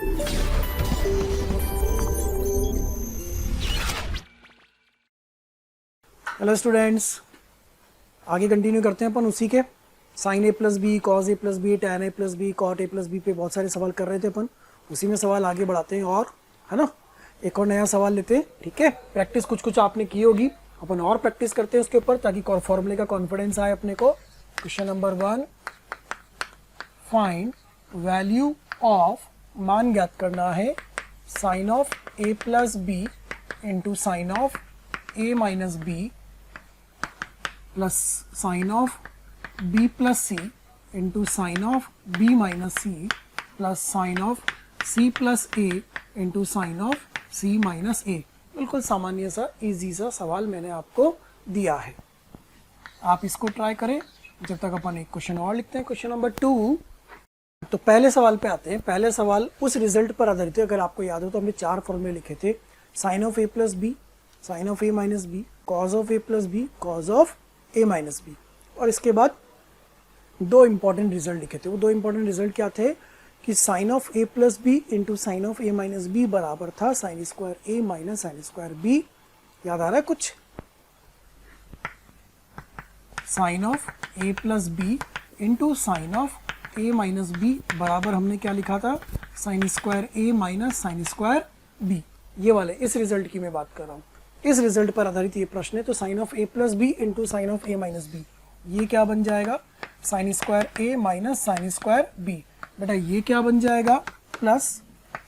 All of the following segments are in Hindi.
हेलो स्टूडेंट्स, आगे कंटिन्यू करते हैं अपन उसी के sine A plus B, cos A plus B, tan A plus B, cot A plus B पे बहुत सारे सवाल कर रहे थे अपन। उसी में सवाल आगे बढ़ाते हैं और है ना, एक और नया सवाल लेते हैं। ठीक है, प्रैक्टिस कुछ कुछ आपने की होगी, अपन और प्रैक्टिस करते हैं उसके ऊपर ताकि फॉर्मूले का कॉन्फिडेंस आए अपने को। Question number 1, find value of, मान ज्ञात करना है sine of A plus B into sine of A minus B plus sine of b plus C into sine of b minus C plus sine of c plus a into sine of c minus a। बिल्कुल सामान्य सा इजी सा सवाल मैंने आपको दिया है, आप इसको ट्राई करें। जब तक अपन एक क्वेश्चन और लिखते हैं, क्वेश्चन नंबर 2। तो पहले सवाल पे आते हैं। पहले सवाल उस रिजल्ट पर आधारित है। अगर आपको याद हो तो हमने 4 फॉर्मूले लिखे थे, sine of a plus B, sine of a minus B, cos of a plus B, cos of a minus B. और इसके बाद 2 इंपॉर्टेंट रिजल्ट लिखे थे। वो 2 इंपॉर्टेंट रिजल्ट क्या थे कि sine of a plus B into sine of a minus B बराबर था sine square a minus sine square b। याद आ रहा है कुछ? Sine of a plus B into sine of a minus B बराबर हमने क्या लिखा था, sine square a minus sine square b। ये वाले इस रिजल्ट की मैं बात कर रहा हूँ, इस रिजल्ट पर आधारित ये प्रश्न है। तो sine of a plus B into sine of a minus B, ये क्या बन जाएगा, sine square a minus sine square b। बेटा ये क्या बन जाएगा, plus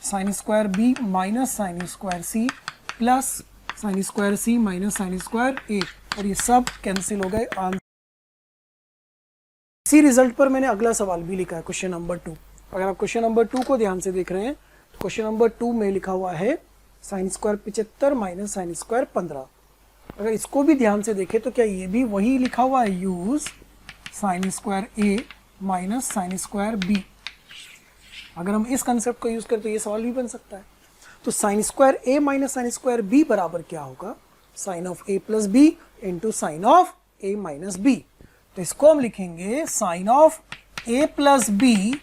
sine square b minus sine square c plus sine square c minus sine square a। और ये सब कैंसिल हो गए। इसी रिजल्ट पर मैंने अगला सवाल भी लिखा है, क्वेश्चन नंबर 2। अगर आप क्वेश्चन नंबर 2 को ध्यान से देख रहे हैं तो क्वेश्चन नंबर 2 में लिखा हुआ है sine square 75 minus sine square 15। अगर इसको भी ध्यान से देखें तो क्या ये भी वही लिखा हुआ है, use sign square a minus sine square b। अगर हम इस कंसेप्ट को यूज करें तो ये सवाल भी बन सकता है। तो sine square a minus sine square b बराबर क्या होगा, sine of a plus B into sine of a minus b। तो इसको हम लिखेंगे sine of a plus B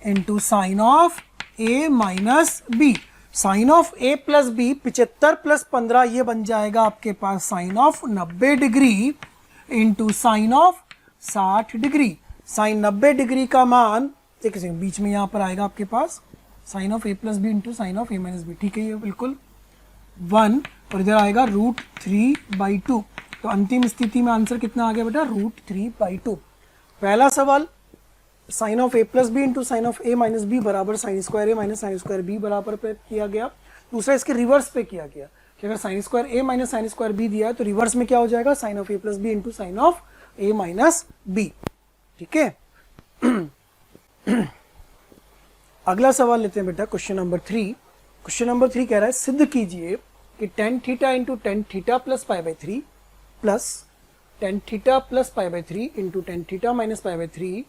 into sine of a minus b। Sine of a plus B 75 plus 15, ये बन जाएगा आपके पास sine of 90 degree into sine of 60 degree. Sine 90 degree का मान एक सेकंड बीच में यहाँ पर आएगा आपके पास sine of a plus B into sine of a minus B. ठीक है, ये बिल्कुल 1 और इधर आएगा √3/2। तो अंतिम स्थिति में आंसर कितना आ गया बेटा, √3/2। पहला सवाल sine of a plus B into sine of a minus B बराबर sine square a minus sine square b बराबर पे किया गया। दूसरा इसके रिवर्स पे किया गया कि अगर sine square a minus sine square b दिया है तो रिवर्स में क्या हो जाएगा, sine of a plus B into sine of a minus b। ठीक है, अगला सवाल लेते हैं बेटा, क्वेश्चन नंबर 3। क्वेश्चन नंबर 3 कह रहा है सिद्ध कीजिए कि tan theta into tan theta plus π/3 plus tan theta plus π/3 into tan theta minus π/3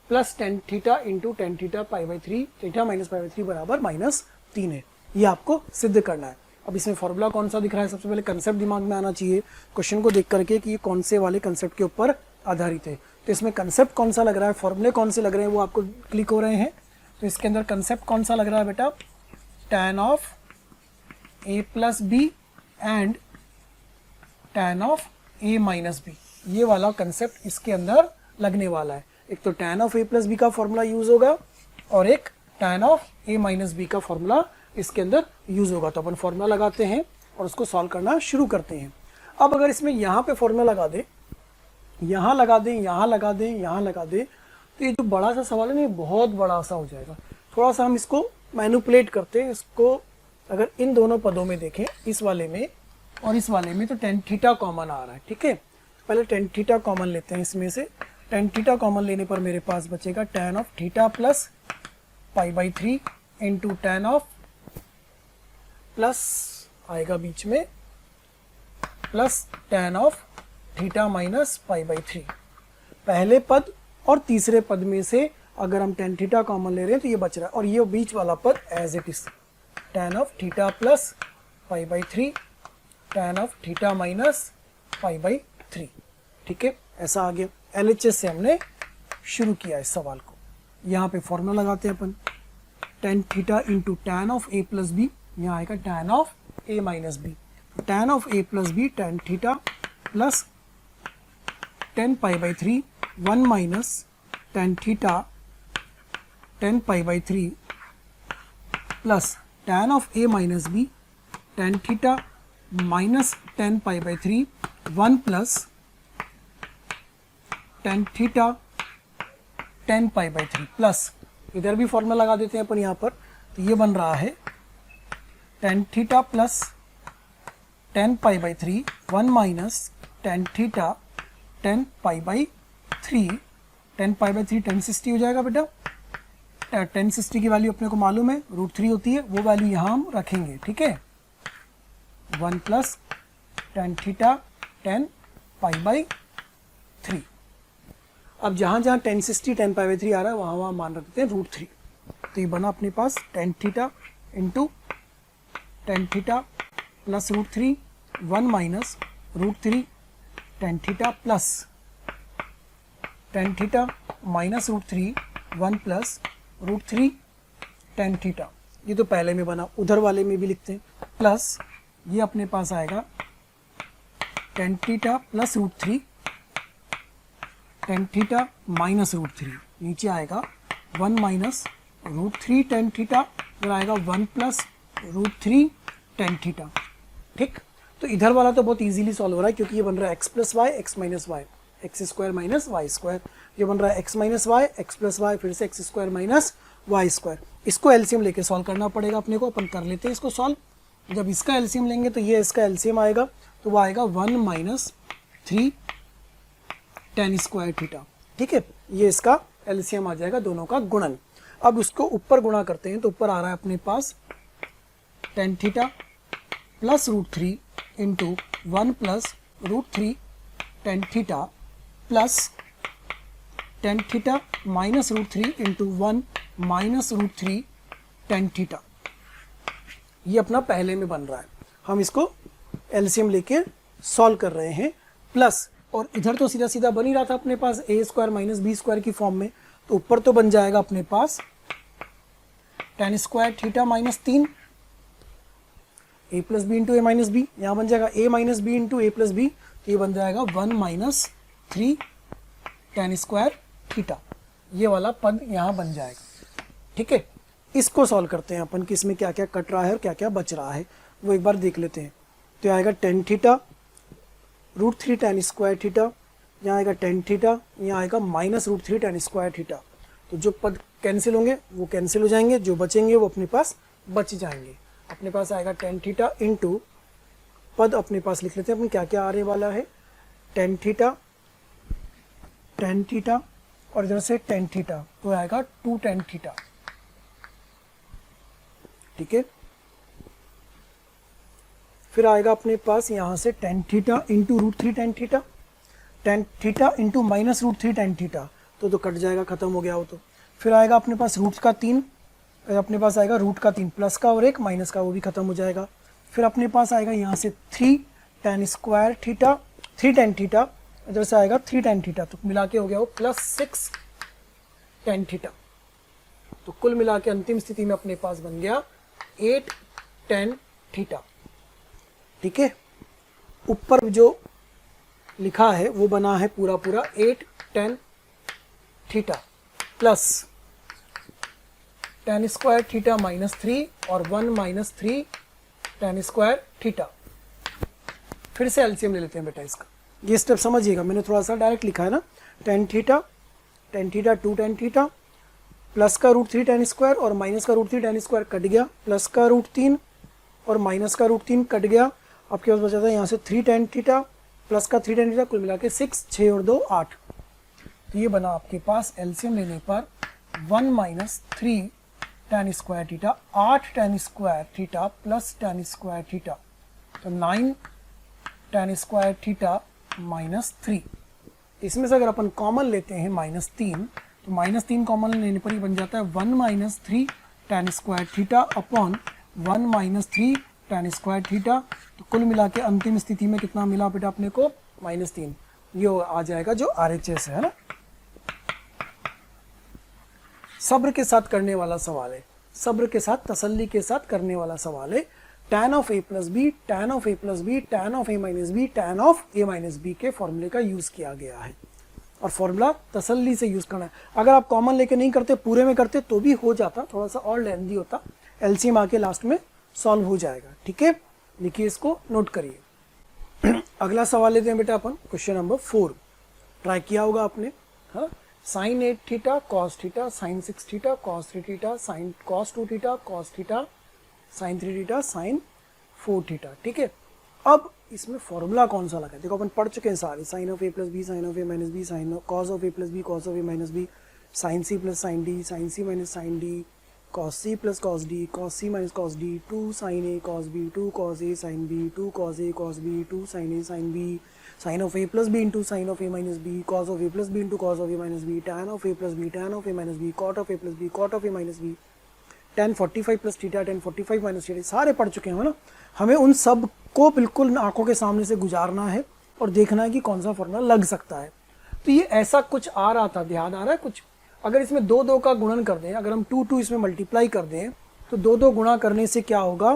plus tan theta into tan theta π/3 theta minus π/3 बराबर -3 है। ये आपको सिद्ध करना है। अब इसमें फॉर्मूला कौन सा दिख रहा है, सबसे पहले कंसेप्ट दिमाग में आना चाहिए क्वेश्चन को देख करके कि ये कौन से वाले कंसेप्ट के ऊपर आधारित है। तो इसमें कंसेप्ट कौन सा लग रहा है, फॉर्मूले कौन से लग रहे हैं वो आपको क्लिक हो रहे हैं। तो इसके अंदर कंसेप्ट कौन सा लग रहा है बेटा, tan of a plus B and tan of a minus B, ये वाला कंसेप्ट इसके अंदर लगने वाला है। एक तो tan of a plus B का फॉर्मूला यूज होगा और एक tan of a minus B का फॉर्मूला इसके अंदर यूज होगा। तो अपन फॉर्मूला लगाते हैं और उसको सॉल्व करना शुरू करते हैं। अब अगर इसमें यहाँ पे फॉर्मूला लगा दे, यहाँ लगा दें, यहाँ लगा दें, यहाँ लगा दें, तो ये जो बड़ा सा सवाल है ना ये बहुत बड़ा सा हो जाएगा। थोड़ा सा हम इसको मैनिपुलेट करते हैं। इसको अगर इन दोनों पदों में देखें, इस वाले में और इस वाले में, तो टेन थीटा कॉमन आ रहा है। ठीक है, पहले टेन थीटा कॉमन लेते हैं इसमें से। टेन थीटा कॉमन लेने पर मेरे पास बचेगा tan of theta plus π/3 into tan of plus आएगा बीच में plus tan of theta minus π/3। पहले पद और तीसरे पद में से अगर हम tan थीटा कॉमन ले रहे हैं तो ये बच रहा है, और ये बीच वाला पद as it is tan of theta plus π/3 tan of theta minus π/3। ठीक है, ऐसा आ गया। LHS से हमने शुरू किया इस सवाल को। यहाँ पे फॉर्मूला लगाते हैं अपन, tan theta into tan of A plus B, यहाँ आएगा tan of A minus B, tan of A plus B tan theta plus tan pi by three, one minus tan theta tan pi by three plus tan of A minus B tan theta minus tan pi by three, one plus tan theta tan pi by three plus इधर भी फॉर्मूला लगा देते हैं अपन यहाँ पर, तो ये बन रहा है ten theta plus tan pi by three, one minus tan theta tan pi by three, ten pi by three 1060 हो जाएगा बेटा। 1060 की वैल्यू अपने को मालूम है √3 होती है, वो वैल्यू यहाँ हम रखेंगे, ठीक है। One plus tan theta tan pi by three. अब जहाँ जहाँ 1060 10 पाई बाई थ्री आ रहा है वहाँ वहाँ मान रखते हैं √3। तो ये बना अपने पास tan theta into tan theta plus √3, one minus √3 tan theta plus tan theta minus √3, one plus √3 tan theta. ये तो पहले में बना, उधर वाले में भी लिखते हैं, प्लस ये अपने पास आएगा ten theta plus √3 tan theta minus √3, नीचे आएगा वन माइनस √3 टेन थीटा, फिर आएगा वन प्लस √3 टेन थीटा, ठीक। तो इधर वाला तो बहुत इजीली सॉल्व हो रहा है क्योंकि ये बन रहा है x plus y x minus y, x square minus y square. ये बन रहा है x minus y x plus y, फिर से x square minus y square. इसको एलसीएम लेके सॉल्व करना पड़ेगा अपने को, अपन कर लेते हैं इसको सॉल्व। जब इसका एलसीएम लेंगे तो ये इसका एलसीएम आएगा, तो वो आएगा one minus three ten square theta, ठीक है। ये इसका एलसीएम आ जाएगा, दोनों का गुणन। अब उसको ऊपर गुणा करते हैं, तो ऊपर आ रहा है अपने पास tan theta plus √3 into one plus √3 tan theta plus tan theta minus √3 into one minus √3 tan theta. ये अपना पहले में बन रहा है, हम इसको एलसीएम लेके सॉल्व कर रहे हैं। प्लस और इधर तो सीधा सीधा बन ही रहा था अपने पास ए स्क्वायर माइनस बी स्क्वायर की फॉर्म में, तो ऊपर तो बन जाएगा अपने पास टेन स्क्वायर थीटा माइनस 3 ए प्लस बी इंटू ए माइनस बी, यहाँ बन जाएगा ए माइनस बी इंटू ए प्लस बी, तो ये बन जाएगा one minus three ten square theta. ये वाला पद यहाँ बन जाएगा, ठीक है। इसको सॉल्व करते हैं अपन कि इसमें क्या क्या कट रहा है और क्या क्या बच रहा है, वो एक बार देख लेते हैं। तो आएगा tan theta √3 ten square theta, यहाँ आएगा टेन थीटा, यहाँ आएगा माइनस √3 टेन स्क्वायर थीटा। तो जो पद कैंसिल होंगे वो कैंसिल हो जाएंगे, जो बचेंगे वो अपने पास बच जाएंगे। अपने पास आएगा टेन थीटा इंटू पद अपने पास लिख लेते हैं अपन क्या क्या आने वाला है, टेन थीटा और इधर से टेन थीटा, तो आएगा 2 टेन थीटा, ठीक है। फिर आएगा अपने पास यहाँ से ten theta into √3 tan theta, ten theta into minus √3 tan theta, तो कट जाएगा, खत्म हो गया वो तो। फिर आएगा अपने पास रूट का 3, अपने पास आएगा रूट का 3 प्लस का और एक माइनस का, वो भी खत्म हो जाएगा। फिर अपने पास आएगा यहाँ से 3 ten square theta 3 tan theta, इधर से आएगा 3 टेन थीटा, तो मिला के हो गया वो प्लस 6 टेन थीटा। तो कुल मिला के अंतिम स्थिति में अपने पास बन गया 8 टेन थीटा, ठीक है। ऊपर जो लिखा है वो बना है पूरा पूरा 8 ten theta plus ten square theta minus 3 और 1 माइनस 3 टेन स्क्वायर थीटा। फिर से एलसीएम ले लेते हैं बेटा इसका, ये स्टेप समझिएगा, मैंने थोड़ा सा डायरेक्ट लिखा है ना। Tan theta 2 ten theta plus का √3 टेन स्क्वायर और माइनस का √3 टेन स्क्वायर कट गया, प्लस का √3 और माइनस का √3 कट गया। आपके पास बचा था यहाँ से 3 टेन थीटा प्लस का 3 टेन थीटा, कुल मिला के 6, 6 और 2 8। तो ये बना आपके पास एलसीएम लेने पर 1 minus 3 ten square theta, 8 ten square theta plus ten square theta, तो 9 टेन स्क्वायर थीटा माइनस 3। इसमें से अगर अपन कॉमन लेते हैं -3, तो -3 कॉमन लेने पर ही बन जाता है 1 minus 3 ten square theta upon 1 minus 3 ten square theta. तो कुल मिला के अंतिम स्थिति में कितना मिला बेटा अपने को -3। ये आ जाएगा जो RHS है ना। सब्र के साथ करने वाला सवाल है, सब्र के साथ, तसल्ली के साथ करने वाला सवाल है। tan of a plus B, tan of a plus B, tan of a minus B, tan of a minus B के फॉर्मूले का यूज़ किया गया है और फॉर्मूला तसल्ली से यूज़ करना है। अगर आप कॉमन लेके नहीं करते, पूरे में करते तो भी हो जाता, थोड़ा सा और लेंथी होता, एलसीएम आके लास्ट में सॉल्व हो जाएगा। ठीक है, लिखिए, इसको नोट करिए। अगला सवाल लेते हैं बेटा अपन, क्वेश्चन नंबर 4। ट्राई किया होगा आपने, हाँ। Sine 8 theta cos theta sine 6 theta cos 3 theta sine cos 2 theta cos theta sine 3 theta sine 4 theta. ठीक है, अब इसमें फॉर्मूला कौन सा लगा है? देखो अपन पढ़ चुके हैं सारे, sine of A plus B, sine of A minus B, sine cos of A plus B, cos of A minus B, sine C plus sine D, sine C minus sine D, cos C plus cos D, cos C minus cos D, 2 sine A cos B, 2 cos A sine B, 2 cos A cos B, 2 sine A sine B, sine of A plus B into sine of A minus B, cos of A plus B into cos of A minus B, tan of A plus B, tan of A minus B, cot of A plus B, cot of A minus B, tan 45 plus theta, tan 45 minus theta, सारे पढ़ चुके हैं ना। हमें उन सब को बिल्कुल आंखों के सामने से गुजारना है और देखना है कि कौन सा फॉर्मूला लग सकता है। तो ये ऐसा कुछ आ रहा था, ध्यान आ रहा है कुछ? अगर इसमें 2 का गुणन कर दें, अगर हम 2 इसमें मल्टीप्लाई कर दें तो 2 गुणा करने से क्या होगा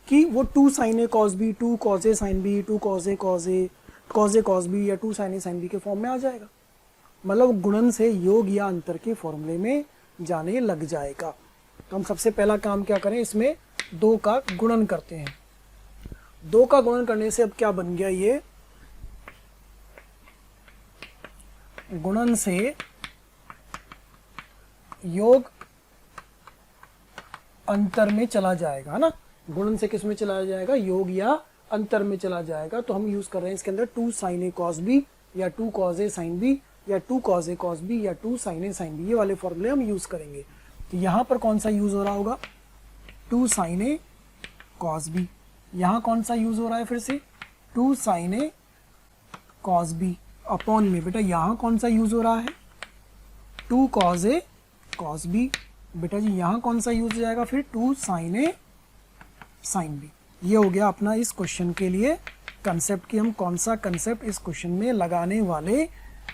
कि वो 2 sine A cos B, 2 cos A sine B, 2 cos A cos B या 2 साइन ए साइन बी के फॉर्म में आ जाएगा। मतलब गुणन से योग या अंतर के फॉर्मूले में जाने लग जाएगा। तो हम सबसे पहला काम क्या करें, इसमें 2 का गुणन करते हैं। 2 का गुणन करने से अब क्या बन गया, ये गुणन से योग अंतर में चला जाएगा, है ना। गुणन से किस में चला जाएगा, योग या अंतर में चला जाएगा। तो हम यूज कर रहे हैं इसके अंदर 2 साइन ए कॉस बी या 2 कॉस ए साइन बी या 2 कॉस ए कॉस बी या 2 साइन ए साइन बी, ये वाले फॉर्मूले हम यूज करेंगे। तो यहाँ पर कौन सा यूज हो रहा होगा, 2 साइन ए कॉस बी। यहाँ कौन सा यूज हो रहा है फिर से, 2 साइन ए कॉस बी अपॉन में बेटा यहाँ कौन सा यूज हो रहा है, 2 कॉस ए कॉस बी। बेटा जी यहाँ कौन सा यूज हो जाएगा फिर, 2 साइन ए साइन बी। ये हो गया अपना इस क्वेश्चन के लिए कंसेप्ट कि हम कौन सा कंसेप्ट इस क्वेश्चन में लगाने वाले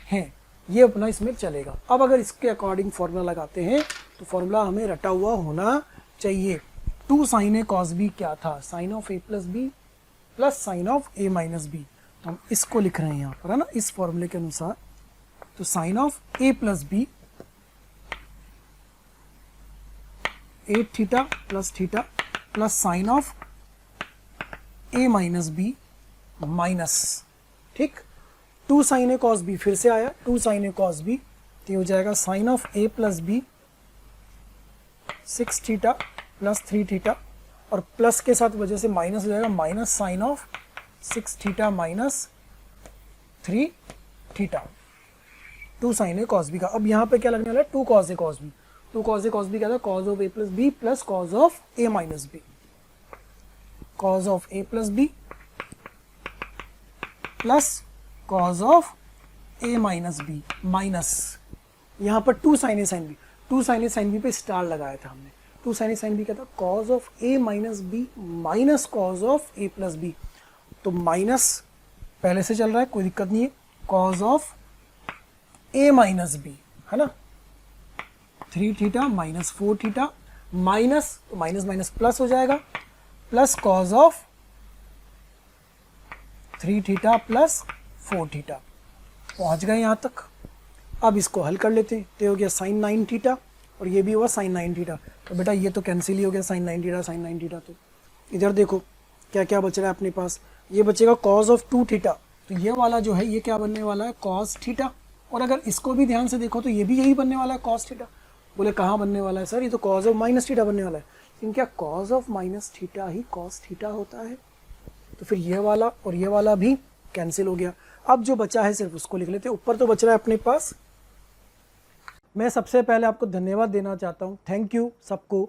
हैं, ये अपना इसमें चलेगा। अब अगर इसके अकॉर्डिंग फॉर्मूला लगाते हैं तो फॉर्मूला हमें रटा हुआ होना चाहिए। 2 साइन ए कॉस बी क्या था, sine of A plus B plus sine of A minus B. तो हम इसको लिख रहे हैं यहाँ पर, है ना, इस फॉर्मूले के अनुसार। तो sine of A plus B 8 theta plus sine of A minus B minus, ठीक, 2 साइन ए कॉस बी फिर से आया, 2 साइन ए कॉस बी, तो हो जाएगा sine of A plus b 6 theta plus 3 theta, और प्लस के साथ वजह से माइनस हो जाएगा, minus sine of 6 theta minus 3 theta, 2 sine A cos B का। अब यहाँ पे क्या लगने वाला है, 2 कॉस ए कॉस बी। 2 कॉस ए कॉस बी क्या था, cos of A plus B plus cos of A minus B, cos of A plus B plus cos of A minus B minus यहाँ पर 2 साइन ए साइन बी, 2 साइन ए साइन बी पे स्टार लगाया था हमने। 2 साइन ए साइन बी क्या था, cos of A minus B minus cos of A plus B. तो माइनस पहले से चल रहा है, कोई दिक्कत नहीं है, cos of A minus b, है ना, 3 थीटा माइनस 4 थीटा माइनस, तो माइनस माइनस प्लस हो जाएगा, plus cos of 3 theta plus 4 theta. पहुंच गए यहाँ तक। अब इसको हल कर लेते हैं, तो हो गया साइन 9 थीटा और ये भी हुआ साइन 9 थीटा। तो बेटा ये तो कैंसिल ही हो गया, साइन 9 थीटा साइन 9 थीटा। तो इधर देखो क्या क्या बच रहा है अपने पास, ये बचेगा कॉस ऑफ 2 थीटा, तो ये वाला जो है ये क्या बनने वाला है, कॉस थीटा। और अगर इसको भी ध्यान से देखो तो ये भी यही बनने वाला है, कॉस थीटा। बोले कहाँ बनने वाला है सर, ये तो कॉस ऑफ माइनस थीटा बनने वाला है। लेकिन क्या cos of minus theta he cos theta होता है? तो फिर ये वाला और ये वाला भी कैंसिल हो गया। अब जो बचा है सिर्फ उसको लिख लेते हैं। ऊपर तो बच रहा है अपने पास। मैं सबसे पहले आपको धन्यवाद देना चाहता हूँ, थैंक यू सबको,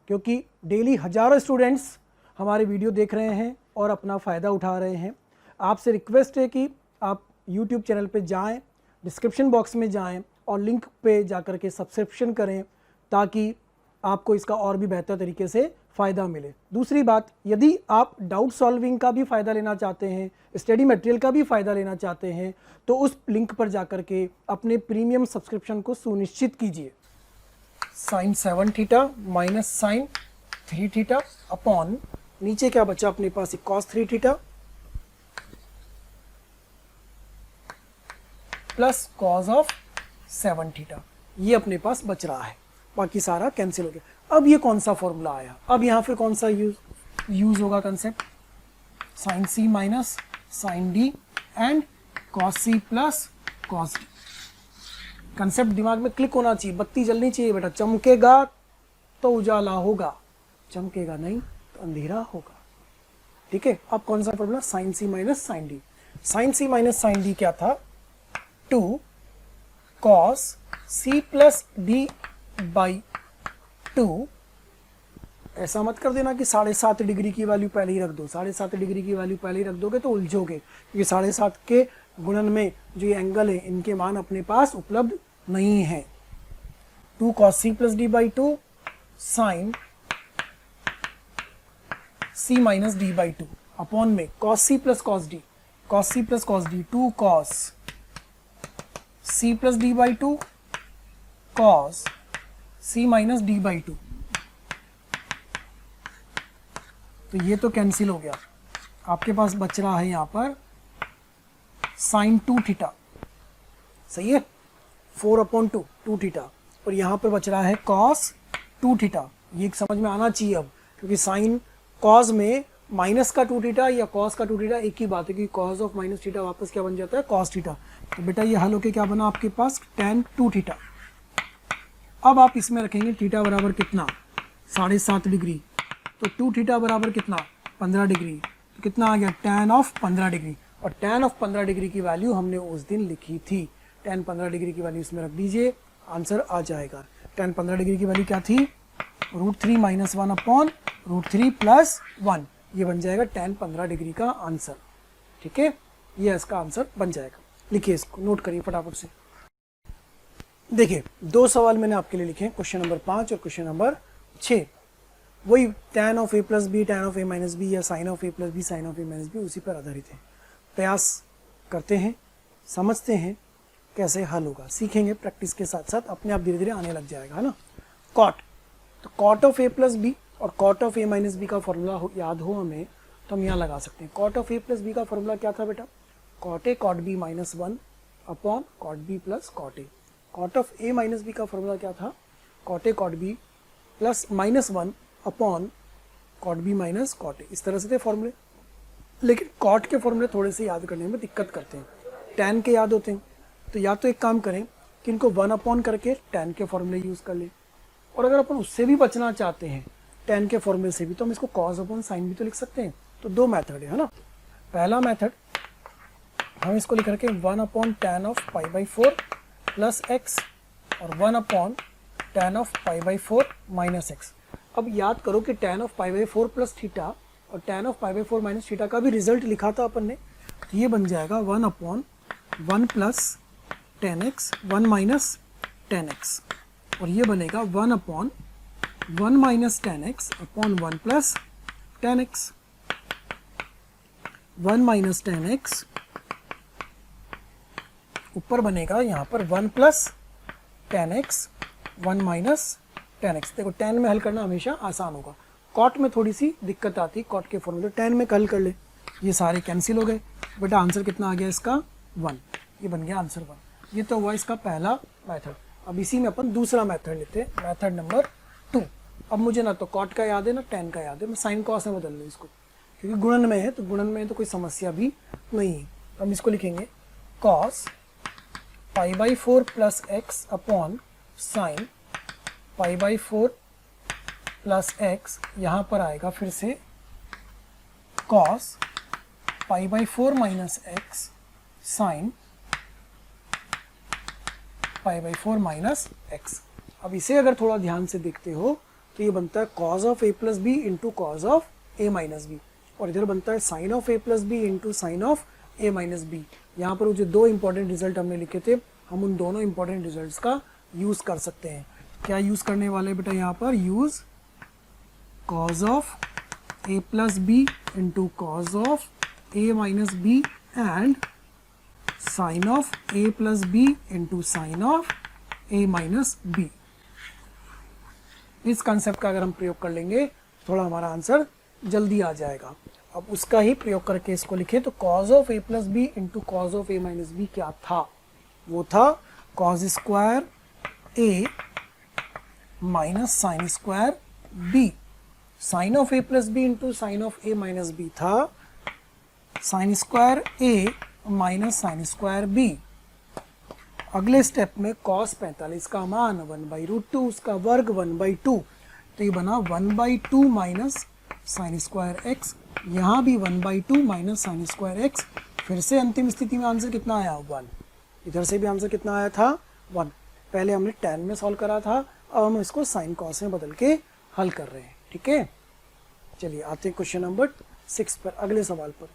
क्योंकि डेली हज़ारों स्टूडेंट्स हमारे वीडियो देख रहे हैं और अपना फ़ायदा उठा रहे हैं। आपसे रिक्वेस्ट है कि आप YouTube चैनल पे जाएं, डिस्क्रिप्शन बॉक्स में जाएं और लिंक पे जाकर के सब्सक्रिप्शन करें, ताकि आपको इसका और भी बेहतर तरीके से फ़ायदा मिले। दूसरी बात, यदि आप डाउट सॉल्विंग का भी फ़ायदा लेना चाहते हैं, स्टडी मटेरियल का भी फ़ायदा लेना चाहते हैं, तो उस लिंक पर जाकर के अपने प्रीमियम सब्सक्रिप्शन को सुनिश्चित कीजिए। Sine 7 theta minus sine 3 theta upon नीचे क्या बचा अपने पास, cos 3 theta plus cos of 7 theta, ये अपने पास बच रहा है, बाकी सारा कैंसिल हो गया। अब ये कौन सा फॉर्मूला आया, अब यहाँ फिर कौन सा यूज होगा concept, sine C minus sine d and cos C plus cos d. Concept दिमाग में क्लिक होना चाहिए, बत्ती जलनी चाहिए बेटा। चमकेगा तो उजाला होगा, चमकेगा नहीं तो अंधेरा होगा, ठीक है। अब कौन सा फॉर्मूला, साइन सी माइनस साइन डी। साइन सी माइनस साइन डी क्या था, 2 cos C plus D by 2। ऐसा मत कर देना कि 7.5 डिग्री की वैल्यू पहले ही रख दो, 7.5 डिग्री की वैल्यू पहले ही रख दोगे तो उलझोगे, क्योंकि 7.5 के गुणन में जो ये एंगल है इनके मान अपने पास उपलब्ध नहीं है। 2 cos C plus D by 2 sine C minus D by 2 upon में cos C plus cos D, cos C plus cos D 2 cos C plus D by 2 cos C minus D by 2। तो ये तो कैंसिल हो गया, आपके पास बच रहा है यहाँ पर साइन 2 थीटा, सही है, 4/2 2 थीटा, और यहाँ पर बच रहा है कॉस 2 थीटा। ये समझ में आना चाहिए अब, क्योंकि साइन कॉस में माइनस का 2 थीटा या कॉस का 2 थीटा एक ही बात है, कि कॉस ऑफ माइनस थीटा वापस क्या बन जाता है, कॉस थीटा। तो बेटा ये हल होके क्या बना आपके पास, tan 2 थीटा। अब आप इसमें रखेंगे थीटा बराबर कितना, 7.5 डिग्री, तो 2 थीटा बराबर कितना, 15 डिग्री, तो कितना आ गया, tan ऑफ 15 डिग्री। और tan ऑफ 15 डिग्री की वैल्यू हमने उस दिन लिखी थी, tan 15 डिग्री की वैल्यू इसमें रख दीजिए, आंसर आ जाएगा। tan 15 डिग्री की वैल्यू क्या थी, √3 - 1 अपॉन √3 + 1, ये बन जाएगा tan 15 डिग्री का आंसर, ठीक है, ये इसका आंसर बन जाएगा। लिखिए इसको, नोट करिए फटाफट से। देखिए 2 सवाल मैंने आपके लिए लिखे हैं, क्वेश्चन नंबर 5 और क्वेश्चन नंबर 6। वही tan of a plus B, tan of a minus b या sin of a plus b, sin of a minus b, उसी पर आधारित है। प्रयास करते हैं, समझते हैं कैसे हल होगा, सीखेंगे प्रैक्टिस के साथ साथ, अपने आप धीरे धीरे आने लग जाएगा, है ना। कॉट, तो cot of a plus B और cot of a minus B का फॉर्मूला याद हो हमें, तो हम यहाँ लगा सकते हैं। Cot of a plus B का फॉर्मूला क्या था बेटा, cot a cot b - 1 upon cot b plus cot a। Cot of a minus B का फॉर्मूला क्या था, cot a cot b plus -1 upon cot b minus cot a। इस तरह से थे फॉर्मूले, लेकिन कॉट के फॉर्मूले थोड़े से याद करने में दिक्कत करते हैं, tan के याद होते हैं, तो या तो एक काम करें कि इनको 1 अपॉन करके tan के फॉर्मूले यूज़ कर लें, और अगर अपन उससे भी बचना चाहते हैं tan के फॉर्मूले से भी, तो हम इसको cos अपॉन साइन भी तो लिख सकते हैं। तो 2 मेथड है ना। पहला मेथड हम इसको लिख रखे 1 upon tan of π/4 plus x और 1 upon tan of π/4 minus x। अब याद करो कि tan ऑफ π/4 प्लस थीटा और tan ऑफ π/4 माइनस थीटा का भी रिजल्ट लिखा था अपन ने, तो ये बन जाएगा 1 upon 1 plus tan x 1 minus tan x, और ये बनेगा 1 upon 1 minus tan x upon 1 plus tan x। 1 minus tan x ऊपर बनेगा यहाँ पर 1 plus tan x 1 minus tan x। देखो tan में हल करना हमेशा आसान होगा, कॉट में थोड़ी सी दिक्कत आती है, कॉट के फॉर्मूले tan में हल कर ले, ये सारे कैंसिल हो गए बेटा। आंसर कितना आ गया इसका 1, ये बन गया आंसर 1। ये तो हुआ इसका पहला मेथड। अब इसी में अपन दूसरा मेथड लेते हैं, मेथड नंबर 2। अब मुझे ना तो कॉट का याद है ना tan का याद है, मैं साइन कॉस में बदल लूँ इसको, क्योंकि गुणन में है, तो गुणन में तो कोई समस्या भी नहीं है। हम इसको लिखेंगे cos π/4 plus x upon sine π/4 plus x, यहाँ पर आएगा फिर से cos π/4 minus x sine π/4 minus x। अब इसे अगर थोड़ा ध्यान से देखते हो तो ये बनता है cos of a plus B into cos of a minus B, और इधर बनता है sine of a plus B into sine of a minus b. यहाँ पर वो जो 2 इंपॉर्टेंट रिजल्ट हमने लिखे थे, हम उन दोनों इंपॉर्टेंट रिजल्ट्स का यूज़ कर सकते हैं। क्या यूज़ करने वाले बेटा, यहाँ पर use cos of a plus B into cos of a minus b and sine of a plus B into sine of a minus b. इस कंसेप्ट का अगर हम प्रयोग कर लेंगे थोड़ा हमारा आंसर जल्दी आ जाएगा। अब उसका ही प्रयोग करके इसको लिखे तो cos of a plus B into cos of a minus B क्या था, वो था cos square a minus sine square b। Sine of a plus B into sine of a minus B था sine square a minus sine square b। अगले स्टेप में cos 45 का मान 1/√2, उसका वर्ग 1/2, तो ये बना 1/2 माइनस साइन स्क्वायर एक्स, यहाँ भी 1/2 माइनस साइन स्क्वायर एक्स। फिर से अंतिम स्थिति में आंसर कितना आया 1, इधर से भी आंसर कितना आया था 1। पहले हमने tan में सॉल्व करा था, अब हम इसको साइन कॉस में बदल के हल कर रहे हैं। ठीक है, चलिए आते हैं क्वेश्चन नंबर 6 पर, अगले सवाल पर।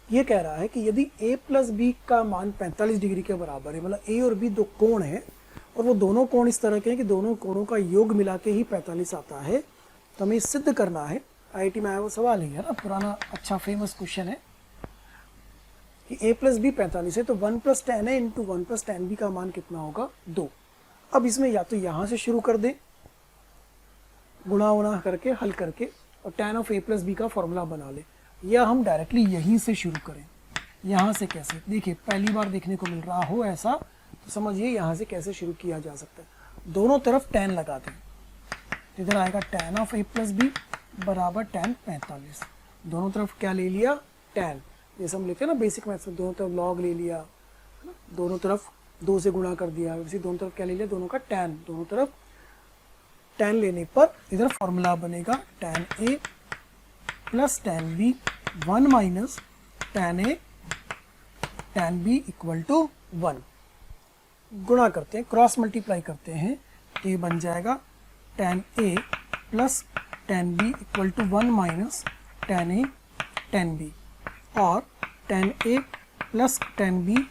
ये कह रहा है कि यदि a प्लस बी का मान 45 डिग्री के बराबर है, मतलब a और b दो कोण हैं और वो दोनों कोण इस तरह के हैं कि दोनों कोणों का योग मिला के ही 45 आता है, तो हमें सिद्ध करना है। IIT में आया वो सवाल ही है ना, पुराना अच्छा फेमस क्वेश्चन है कि a प्लस बी 45 है तो 1 प्लस टेन है इंटू 1 प्लस टेन बी का मान कितना होगा 2। अब इसमें या तो यहाँ से शुरू कर दें गुणा उना करके हल करके और tan of a plus B का फॉर्मूला बना ले, या हम डायरेक्टली यहीं से शुरू करें। यहाँ से कैसे, देखिए पहली बार देखने को मिल रहा हो ऐसा तो समझिए यहाँ से कैसे शुरू किया जा सकता है। दोनों तरफ tan लगा दें, इधर आएगा tan of a plus b बराबर tan 45। दोनों तरफ क्या ले लिया tan, जैसे हम लिखते हैं ना बेसिक मैथ्स में, दोनों तरफ log ले लिया, दोनों तरफ 2 से गुणा कर दिया, वैसे दोनों तरफ क्या ले लिया, दोनों का tan, दोनों तरफ tan लेने पर इधर फॉर्मूला बनेगा tan a plus tan b 1 minus tan a tan b equal to 1। गुणा करते हैं, क्रॉस मल्टीप्लाई करते हैं तो ये बन जाएगा tan a plus tan b equal to 1 minus tan a tan b, और tan a plus tan b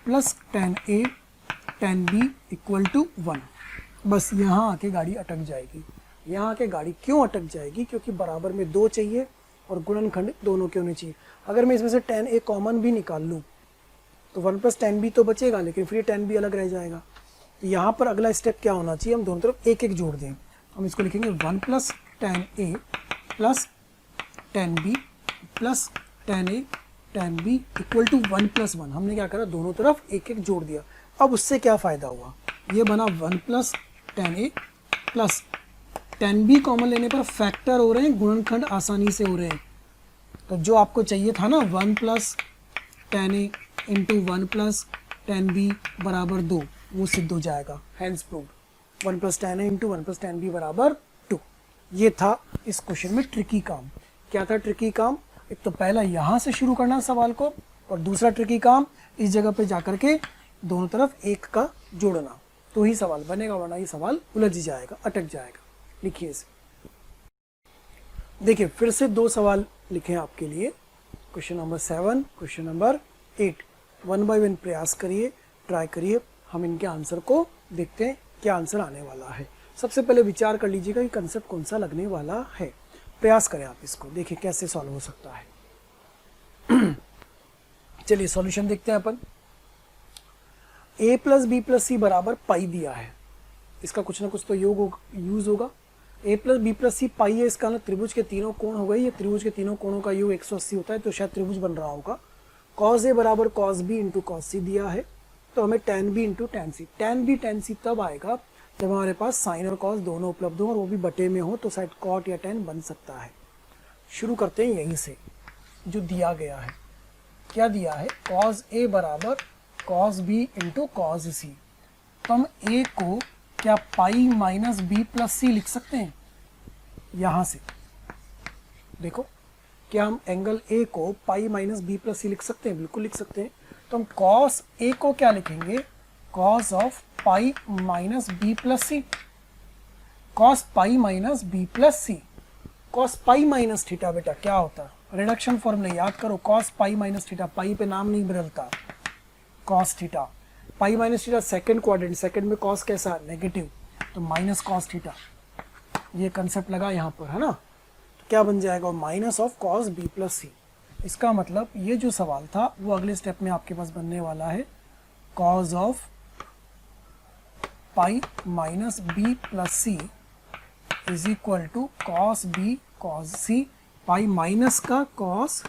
plus tan a tan b equal to 1। बस यहाँ आके गाड़ी अटक जाएगी। यहाँ आके गाड़ी क्यों अटक जाएगी, क्योंकि बराबर में 2 चाहिए और गुणनखंड दोनों के होने चाहिए। अगर मैं इसमें से tan a कॉमन भी निकाल लूँ तो 1 प्लस tan b तो बचेगा, लेकिन फिर tan b अलग रह जाएगा। तो यहाँ पर अगला स्टेप क्या होना चाहिए, हम दोनों तरफ एक एक जोड़ दें। हम इसको लिखेंगे 1 plus tan a plus tan b plus tan a tan b equal to 1 plus 1। हमने क्या करा, दोनों तरफ एक एक जोड़ दिया। अब उससे क्या फ़ायदा हुआ, ये बना 1 plus tan a plus tan b common लेने पर फैक्टर हो रहे हैं, गुणनखंड आसानी से हो रहे हैं। तो जो आपको चाहिए था ना 1 plus tan a into 1 plus tan b बराबर 2, वो सिद्ध हो जाएगा, hence proved. 1 plus tan a into 1 plus tan b बराबर 2। ये था इस क्वेश्चन में ट्रिकी काम। क्या था ट्रिकी काम, एक तो पहला यहाँ से शुरू करना सवाल को, और दूसरा ट्रिकी काम इस जगह पे जाकर के दोनों तरफ एक का जोड़ना, तो ही सवाल बनेगा, वरना ये सवाल उलझ जाएगा, अटक जाएगा। लिखिए इसे, देखिए फिर से 2 सवाल लिखे हैं आपके लिए, question number 7, question number 8। 1 by 1 प्रयास करिए, ट्राई करिए, हम इनके आंसर को देखते हैं क्या आंसर आने वाला है। सबसे पहले विचार कर लीजिएगा कि कंसेप्ट कौन सा लगने वाला है। प्रयास करें आप इसको, देखिए कैसे सॉल्व हो सकता है। चलिए सॉल्यूशन देखते हैं अपन। a प्लस बी प्लस सी बराबर पाई दिया है, इसका कुछ ना कुछ तो यूज होगा। a प्लस बी प्लस सी पाई है, इसका मतलब त्रिभुज के तीनों कोण हो गए, ये त्रिभुज के तीनों कोणों का योग 180 होता है, तो शायद त्रिभुज बन रहा होगा। cos a बराबर cos b into cos c दिया है, तो हमें tan b into tan c। tan b tan c तब आएगा जब हमारे पास साइन और cos दोनों उपलब्ध हो और वो भी बटे में हो, तो शायद cot या tan बन सकता है। शुरू करते हैं यहीं से, जो दिया गया है। क्या दिया है, cos a बराबर cos b into cos c। तो हम a को क्या पाई माइनस बी प्लस सी लिख सकते हैं, यहाँ से देखो, क्या हम एंगल a को पाई माइनस बी प्लस सी लिख सकते हैं, बिल्कुल लिख सकते हैं। तो हम cos a को क्या लिखेंगे, cos of pi minus B plus c, cos pi minus B plus c. cos pi minus theta बेटा क्या होता है, रिडक्शन फॉर्मूला याद करो, cos pi minus theta, pi पे नाम नहीं बदलता, cos theta. Pi minus theta second quadrant, second में cos कैसा नेगेटिव, तो माइनस cos थीटा। ये कंसेप्ट लगा यहाँ पर, है ना। तो क्या बन जाएगा, minus of cos b plus सी। इसका मतलब ये जो सवाल था वो अगले स्टेप में आपके पास बनने वाला है, cos of pi minus B plus C is equal to cos B cos C, pi minus का cos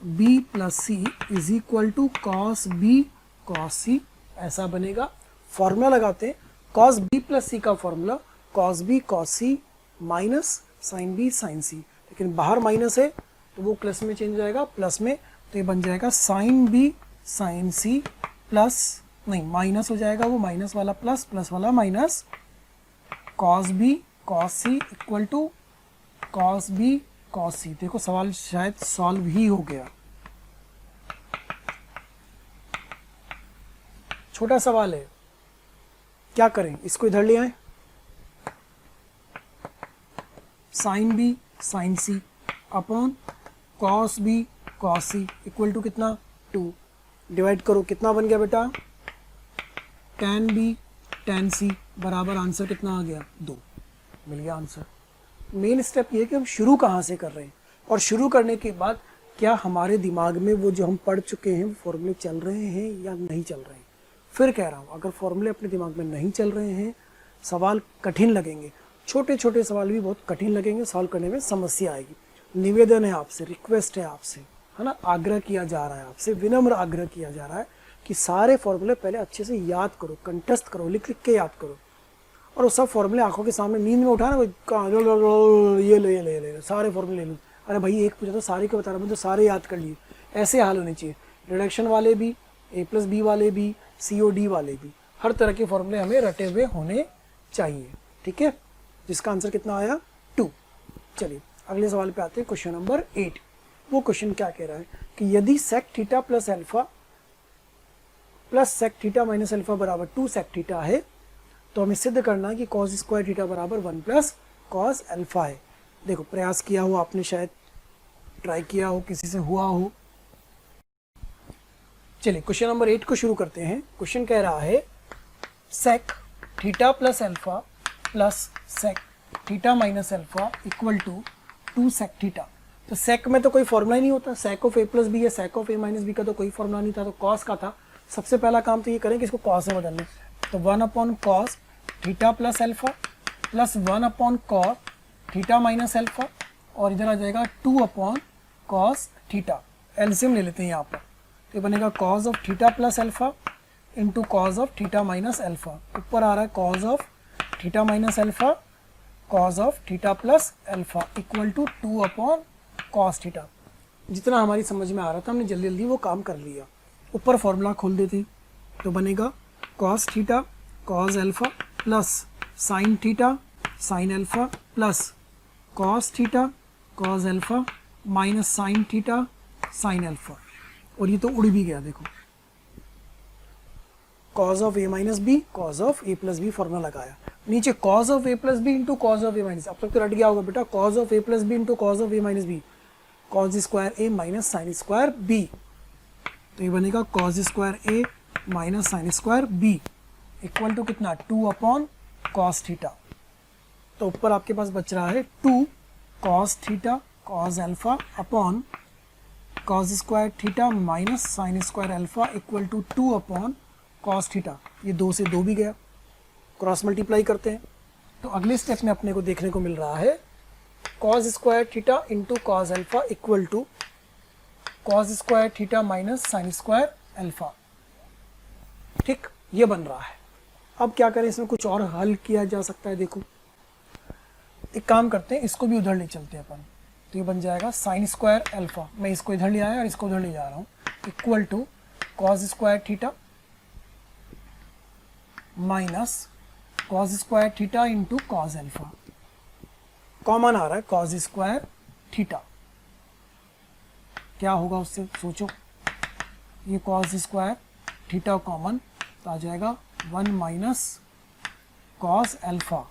B plus C is equal to cos B cos C, ऐसा बनेगा। फॉर्मूला लगाते हैं, कॉस बी प्लस सी का formula cos B cos C minus sine B sine सी, लेकिन बाहर माइनस है तो वो प्लस में चेंज हो जाएगा, प्लस में, तो ये बन जाएगा sine B sine C plus, नहीं माइनस हो जाएगा वो, माइनस वाला प्लस, प्लस वाला minus, cos B cos C equal to cos B cos C. देखो सवाल शायद सॉल्व ही हो गया। छोटा सवाल है, क्या करें, इसको इधर ले आए, sine B sine c upon cos B cos C equal to कितना 2, डिवाइड करो, कितना बन गया बेटा, tan बी tan सी बराबर आंसर कितना आ गया 2, मिल गया आंसर। मेन स्टेप ये है कि हम शुरू कहाँ से कर रहे हैं, और शुरू करने के बाद क्या हमारे दिमाग में वो जो हम पढ़ चुके हैं फॉर्मूले चल रहे हैं या नहीं चल रहे हैं। फिर कह रहा हूँ, अगर फॉर्मूले अपने दिमाग में नहीं चल रहे हैं, सवाल कठिन लगेंगे, छोटे छोटे सवाल भी बहुत कठिन लगेंगे, सॉल्व करने में समस्या आएगी। निवेदन है आपसे, रिक्वेस्ट है आपसे, है ना, आग्रह किया जा रहा है आपसे, विनम्र आग्रह किया जा रहा है कि सारे फॉर्मूले पहले अच्छे से याद करो, कंठस्थ करो, लिख लिख के याद करो, और वो सब फॉर्मूले आंखों के सामने नींद में उठाना, ये ले सारे फॉर्मूले ले लो। अरे भाई एक पूछा तो सारे को बता रहा हूँ, तो सारे याद कर लिए, ऐसे हाल होने चाहिए। रिडक्शन वाले भी, a+b वाले भी, COD वाले भी, हर तरह के फॉर्मूले हमें रटे हुए होने चाहिए, ठीक है, जिसका आंसर कितना आया 2। चलिए अगले सवाल पे आते हैं, क्वेश्चन नंबर 8। वो क्वेश्चन क्या कह रहा है कि यदि sec theta plus alpha plus sec theta minus alpha बराबर 2 सेक थीटा है, तो हमें सिद्ध करना है कि कॉस स्क्वायर थीटा बराबर 1 प्लस कॉस अल्फा है। देखो प्रयास किया हो आपने, शायद ट्राई किया हो, किसी से हुआ हो। चलिए क्वेश्चन नंबर 8 को शुरू करते हैं। क्वेश्चन कह रहा है sec theta plus alpha plus sec theta minus alpha equal to 2 sec theta. तो सेक में तो कोई फॉर्मूला ही नहीं होता, sec of A plus B या sec of A minus B का तो कोई फॉर्मूला नहीं था, तो कॉस का था। सबसे पहला काम तो ये करें कि इसको कॉस में बदल लें, तो 1 upon cos theta plus alpha plus 1 upon cos theta minus alpha, और इधर आ जाएगा 2 अपॉन कॉस थीटा। एलसीएम ले लेते हैं यहाँ पर, तो बनेगा cos of theta plus alpha into cos of theta minus alpha. ऊपर आ रहा है cos of theta minus alpha cos of theta plus alpha equal to 2 upon cos theta. जितना हमारी समझ में आ रहा था हमने जल्दी जल्दी वो काम कर लिया। ऊपर फॉर्मूला खोल देते हैं, तो बनेगा cos theta cos alpha plus sine theta sine alpha plus cos theta cos alpha minus sine theta sine alpha. और ये तो उड़ भी गया, देखो cos of A minus B cos of A plus b formula लगाया, नीचे cos of A plus B into cos of A minus. अब तक तो रट गया होगा बेटा, cos of A plus B into cos of A minus B, cos square A minus sine square B. तो ये बनेगा cos square A minus sine square b equal to कितना 2 अपॉन कॉस थीटा। तो ऊपर आपके पास बच रहा है 2 cos theta cos alpha upon cos square theta minus sine square alpha equal to 2 upon cos theta. ये 2 से 2 भी गया, क्रॉस मल्टीप्लाई करते हैं। तो अगले स्टेप में अपने को देखने को मिल रहा है cos square theta into cos alpha equal to cos square theta minus sine square alpha. ठीक, ये बन रहा है। अब क्या करें, इसमें कुछ और हल किया जा सकता है। देखो एक काम करते हैं, इसको भी उधर ले चलते हैं अपन, तो ये बन जाएगा साइन स्क्वायर अल्फा। मैं इसको इधर ले आया और इसको उधर ले जा रहा हूँ, equal to cos square theta minus cos square theta into cos alpha. Common आ रहा है कॉस स्क्वायर थीटा, क्या होगा उससे सोचो। ये कॉस स्क्वायर थीटा कॉमन, तो आ जाएगा 1 माइनस कॉस अल्फा।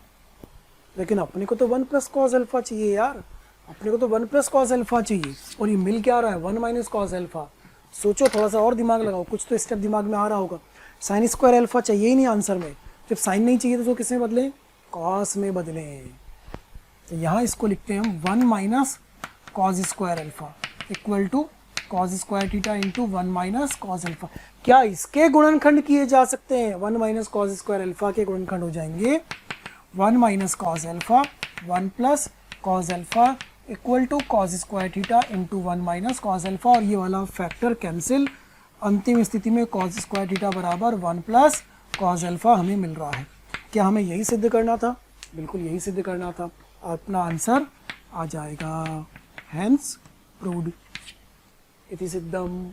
लेकिन अपने को तो 1 प्लस कॉस अल्फा चाहिए यार, अपने को तो 1 प्लस कॉस अल्फा चाहिए, और ये मिल क्या रहा है 1 माइनस कॉस अल्फा। सोचो, थोड़ा सा और दिमाग लगाओ, कुछ तो स्टेप दिमाग में आ रहा होगा। साइन स्क्वायर अल्फा चाहिए ही नहीं आंसर में, जब साइन नहीं चाहिए तो उसको किस में बदलें, कॉस में बदलें। तो यहाँ इसको लिखते हैं हम 1 minus cos square alpha equal to cos square theta into 1 minus cos alpha. क्या इसके गुणनखंड किए जा सकते हैं? 1 माइनस कॉस स्क्वायर अल्फा के गुणनखंड हो जाएंगे 1 minus cos alpha 1 plus cos alpha equal to cos square theta into 1 minus cos alpha, और ये वाला फैक्टर कैंसिल। अंतिम स्थिति में कॉज स्क्वायर थीटा बराबर 1 प्लस कॉज अल्फा हमें मिल रहा है। क्या हमें यही सिद्ध करना था? बिल्कुल यही सिद्ध करना था। अपना आंसर आ जाएगा हैंस प्रूव्ड इति सिद्धम।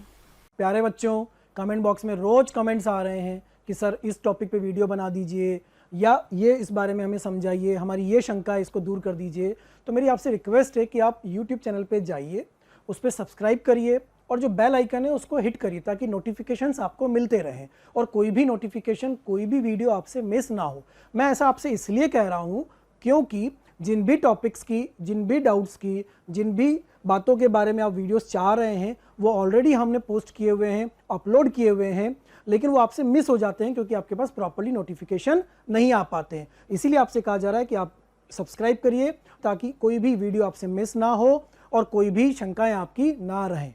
प्यारे बच्चों, कमेंट बॉक्स में रोज़ कमेंट्स आ रहे हैं कि सर इस टॉपिक पे वीडियो बना दीजिए, या ये इस बारे में हमें समझाइए, हमारी ये शंका है इसको दूर कर दीजिए। तो मेरी आपसे रिक्वेस्ट है कि आप YouTube चैनल पे जाइए, उस पर सब्सक्राइब करिए और जो बेल आइकन है उसको हिट करिए ताकि नोटिफिकेशंस आपको मिलते रहें और कोई भी नोटिफिकेशन, कोई भी वीडियो आपसे मिस ना हो। मैं ऐसा आपसे इसलिए कह रहा हूँ क्योंकि जिन भी टॉपिक्स की, जिन भी डाउट्स की, जिन भी बातों के बारे में आप वीडियोस चाह रहे हैं वो ऑलरेडी हमने पोस्ट किए हुए हैं, अपलोड किए हुए हैं, लेकिन वो आपसे मिस हो जाते हैं क्योंकि आपके पास प्रॉपर्ली नोटिफिकेशन नहीं आ पाते हैं। इसीलिए आपसे कहा जा रहा है कि आप सब्सक्राइब करिए ताकि कोई भी वीडियो आपसे मिस ना हो और कोई भी शंकाएं आपकी ना रहें।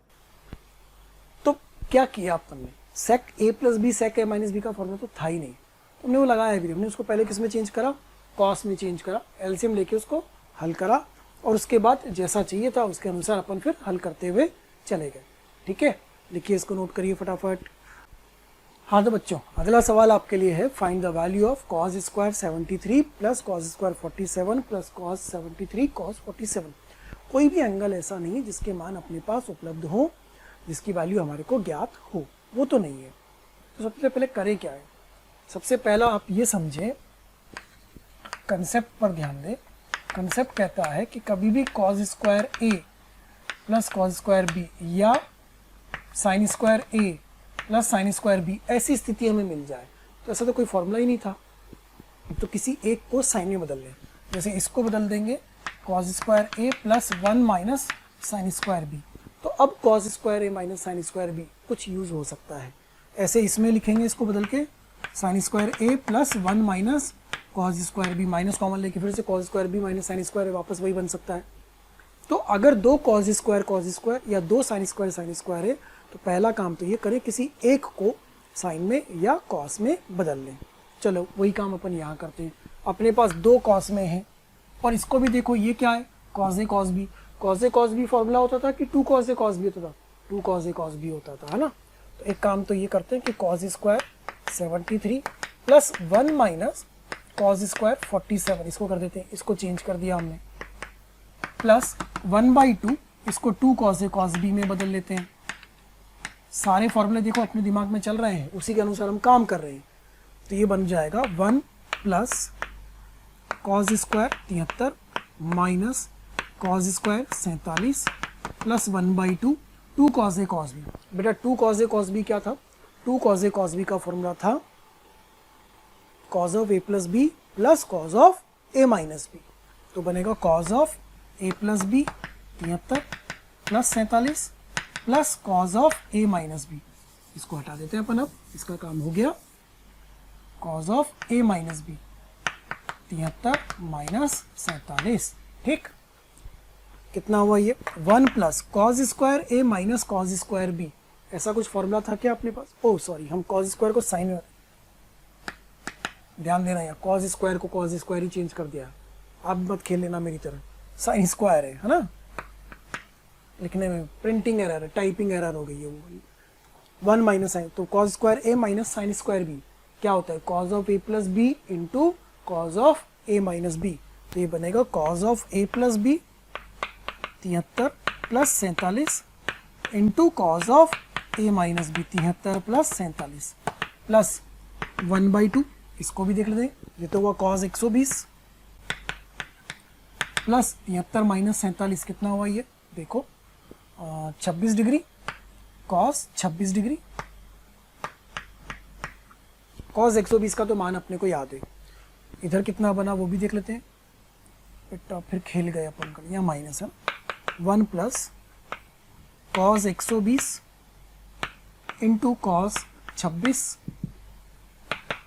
तो क्या किया आपने? सेक ए प्लस बी सेक ए माइनस बी का फॉर्मूला तो था ही नहीं, हमने वो लगाया भी, हमने उसको पहले किस में चेंज करा? कॉस में चेंज करा, एलसीएम लेके उसको हल करा और उसके बाद जैसा चाहिए था उसके अनुसार अपन फिर हल करते हुए चले गए। ठीक है, लिखिए, इसको नोट करिए फटाफट। हाँ तो बच्चों, अगला सवाल आपके लिए है, find the value of cos square 73 plus cos square 47 plus cos 73 cos 47। कोई भी एंगल ऐसा नहीं है जिसके मान अपने पास उपलब्ध हो, जिसकी वैल्यू हमारे को ज्ञात हो, वो तो नहीं है। तो सबसे पहले करें क्या है? सबसे पहला आप ये समझें, कंसेप्ट पर ध्यान दें। कंसेप्ट कहता है कि कभी भी cos square A plus cos square B या sign square A plus sine square B, ऐसी स्थिति हमें मिल जाए तो ऐसा तो कोई फॉर्मूला ही नहीं था, तो किसी एक को साइन में बदल लें। जैसे इसको बदल देंगे cos square A plus 1 minus sine square B, तो अब कॉस स्क्वायर ए माइनस साइन स्क्वायर बी कुछ यूज़ हो सकता है। ऐसे इसमें लिखेंगे इसको बदल के sine square A plus 1 minus cos square B, minus common लेके फिर से cos square B minus sine square वापस वही बन सकता है। तो अगर दो कॉस स्क्वायर या दो साइन स्क्वायर है तो पहला काम तो ये करें किसी एक को साइन में या कॉस में बदल लें। चलो वही काम अपन यहाँ करते हैं। अपने पास दो कॉस में है और इसको भी देखो, ये क्या है? Cos A cos B. Cos A cos B formula होता था कि 2 कॉस ए कॉस बी होता था? 2 कॉस ए कॉस बी होता था, है ना। तो एक काम तो ये करते हैं कि cos square 73 plus 1 minus cos square 47, इसको कर देते हैं, इसको चेंज कर दिया हमने, प्लस 1/2, इसको 2 कॉस ए कॉस बी में बदल लेते हैं। सारे फॉर्मूले देखो अपने दिमाग में चल रहे हैं, उसी के अनुसार हम काम कर रहे हैं। तो ये बन जाएगा 1 plus cos square 73 minus cos square 47 plus 1/2 2 cos ए कॉस बी। बेटा 2 कॉस ए कॉस बी क्या था? 2 कॉस ए कॉस बी का फॉर्मूला था cos of A plus B plus cos of A minus B. तो बनेगा cos of A plus B 73 plus 47 plus cos of A minus B. इसको हटा देते हैं अपन, अब इसका काम हो गया। Cos of A minus b 73 minus 47, ठीक। कितना हुआ ये? 1 प्लस कॉस स्क्वायर ए माइनस कॉस स्क्वायर बी। ऐसा कुछ फॉर्मूला था क्या अपने पास? ओह सॉरी, हम कॉस स्क्वायर को साइन में, ध्यान देना यार, कॉस स्क्वायर को कॉस स्क्वायर ही चेंज कर दिया। आप मत खेल लेना मेरी तरह, साइन स्क्वायर है ना, लिखने में प्रिंटिंग एरर है, टाइपिंग एरर हो गई है वो। 1 माइनस साइन, तो कॉस स्क्वायर ए माइनस साइन स्क्वायर बी क्या होता है? Cos of A plus B into cos of A minus B. तो ये बनेगा cos of A plus B 73 plus 47 into cos of A minus b 73 plus 47 plus 1/2, इसको भी देख लेते हैं, ये तो हुआ कॉस 120 प्लस 73 माइनस 47 कितना हुआ ये देखो, 26 डिग्री, कॉस 26 डिग्री। कॉस 120 का तो मान अपने को याद है। इधर कितना बना वो भी देख लेते हैं। बेटा फिर खेल गए अपन का, यहाँ माइनस है। 1 plus cos 120 into cos 26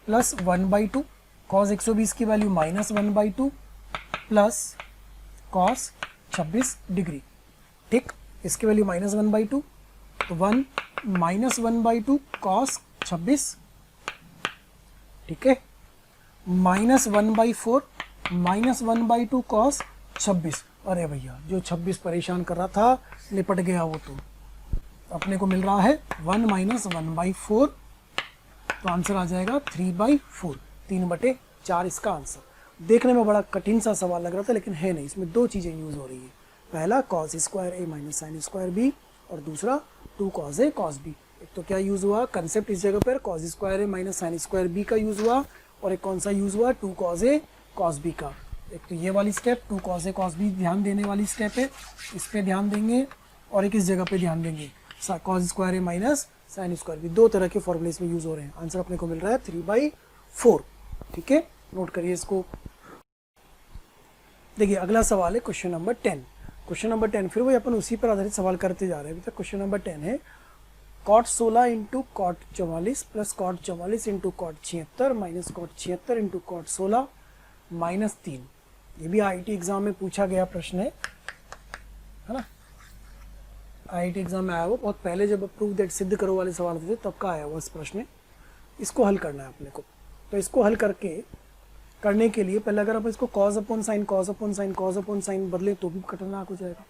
plus 1/2, cos 120 की value minus 1/2 plus cos 26 degree, ठीक। इसकी वैल्यू माइनस 1/2, तो 1 माइनस 1/2 कॉस 26, ठीक है, माइनस 1/4 -1/2 कॉस 26। अरे भैया जो 26 परेशान कर रहा था निपट गया वो तो। अपने को मिल रहा है 1 - 1/4, तो आंसर आ जाएगा 3/4, 3/4 इसका आंसर। देखने में बड़ा कठिन सा सवाल लग रहा था लेकिन है नहीं, इसमें दो चीज़ें यूज़ हो रही है। पहला cos square a minus sine square b, और दूसरा 2 cos a cos b। एक तो क्या यूज़ हुआ कंसेप्ट इस जगह पर cos square a minus sine square b का यूज़ हुआ, और एक कौन सा यूज़ हुआ 2 cos a cos b का। एक तो ये वाली step 2 cos a cos b ध्यान देने वाली स्टेप है, इस पर ध्यान देंगे, और एक इस जगह पे ध्यान देंगे cos square a minus sine square b। दो तरह के फॉर्मूले इसमें यूज़ हो रहे हैं। आंसर अपने को मिल रहा है 3/4। ठीक है, नोट करिए इसको। देखिए अगला सवाल है क्वेश्चन नंबर 10। क्वेश्चन नंबर 10 फिर वही अपन उसी पर आधारित सवाल करते जा रहे हैं। अभी तक क्वेश्चन नंबर 10 है cot 16 into cot 44 plus cot 44 into cot 76 minus cot 76 into cot 16 minus 3। ये भी आईटी एग्जाम में पूछा गया प्रश्न है ना। आईटी एग्जाम में आया वो बहुत पहले, जब प्रूव दैट सिद्ध करो वाले सवाल आते थे तब का आया हुआ इस प्रश्न। इसको हल करना है अपने को। तो इसको हल करने के लिए पहले अगर आप इसको cos अपॉन साइन बदले तो भी खतरनाक हो जाएगा,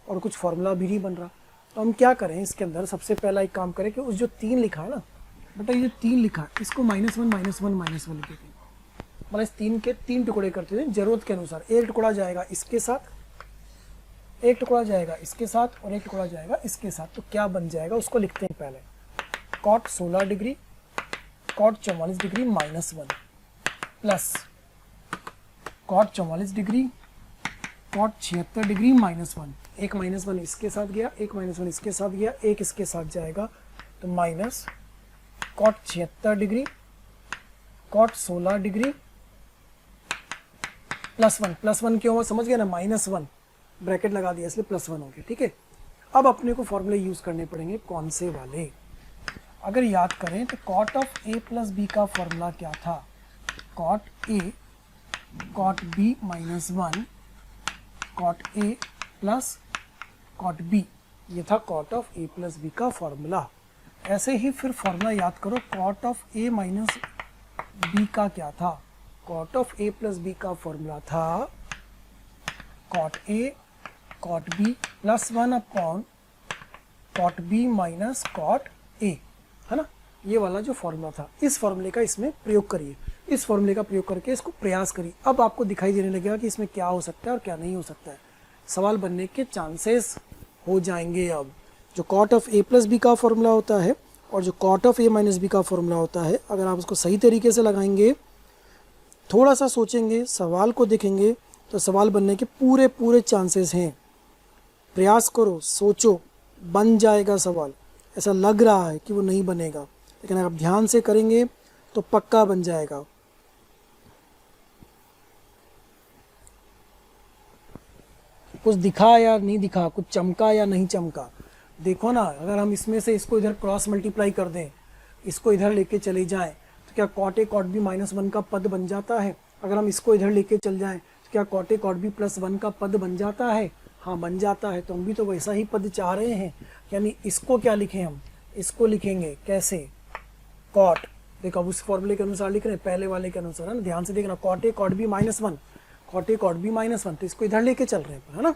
और कुछ फॉर्मूला भी नहीं बन रहा। तो हम क्या करें इसके अंदर, सबसे पहला एक काम करें कि उस जो 3 लिखा है ना बेटा, ये जो 3 लिखा है इसको -1 -1 लिखे थे, मतलब इस 3 के 3 टुकड़े करते थे जरूरत के अनुसार। एक टुकड़ा जाएगा इसके साथ, एक टुकड़ा जाएगा इसके साथ, और एक टुकड़ा जाएगा इसके साथ। तो क्या बन जाएगा उसको लिखते हैं पहले। cot 16 degree cot 44 degree -1 plus cot 44 degree cot 76 degree -1। एक -1 इसके साथ गया, एक -1 इसके साथ गया, एक इसके साथ जाएगा, तो minus cot 76 degree cot 16 degree +1 क्यों हुआ समझ गया ना, -1 ब्रैकेट लगा दिया इसलिए +1 हो गया। ठीक है, अब अपने को फॉर्मूले यूज करने पड़ेंगे कौन से वाले। अगर याद करें तो cot ऑफ a प्लस b का फॉर्मूला क्या था, cot a cot b -1 cot a plus cot b, ये था cot ऑफ a प्लस b का फॉर्मूला। ऐसे ही फिर फॉर्मूला याद करो cot of a minus b का क्या था, cot ऑफ a प्लस b का फॉर्मूला था cot a cot b +1 upon cot b minus cot a, है ना। ये वाला जो फॉर्मूला था, इस फॉर्मूले का इसमें प्रयोग करिए, इस फॉर्मूले का प्रयोग करके इसको प्रयास करिए। अब आपको दिखाई देने लगेगा कि इसमें क्या हो सकता है और क्या नहीं हो सकता है। सवाल बनने के चांसेस हो जाएंगे। अब जो cot of a plus B का फॉर्मूला होता है और जो cot of a minus B का फॉर्मूला होता है, अगर आप उसको सही तरीके से लगाएंगे, थोड़ा सा सोचेंगे, सवाल को देखेंगे, तो सवाल बनने के पूरे चांसेस हैं। प्रयास करो, सोचो, बन जाएगा सवाल। ऐसा लग रहा है कि वो नहीं बनेगा, लेकिन अगर आप ध्यान से करेंगे तो पक्का बन जाएगा। कुछ दिखा या नहीं दिखा, कुछ चमका या नहीं चमका, देखो ना। अगर हम इसमें से इसको इधर क्रॉस मल्टीप्लाई कर दें, इसको इधर लेके चले जाएं, तो क्या cot a cot b -1 का पद बन जाता है। अगर हम इसको इधर लेके चल जाएं तो क्या cot a cot b +1 का पद बन जाता है। हाँ बन जाता है। तो हम भी तो वैसा ही पद चाह रहे हैं, यानी इसको क्या लिखें हम, इसको लिखेंगे कैसे, cot, देखो अब उस फॉर्मूले के अनुसार लिख रहे हैं, पहले वाले के अनुसार, है ना। ध्यान से देखना, cot a cot b -1 cot a cot b -1, तो इसको इधर लेके चल रहे हैं, है ना।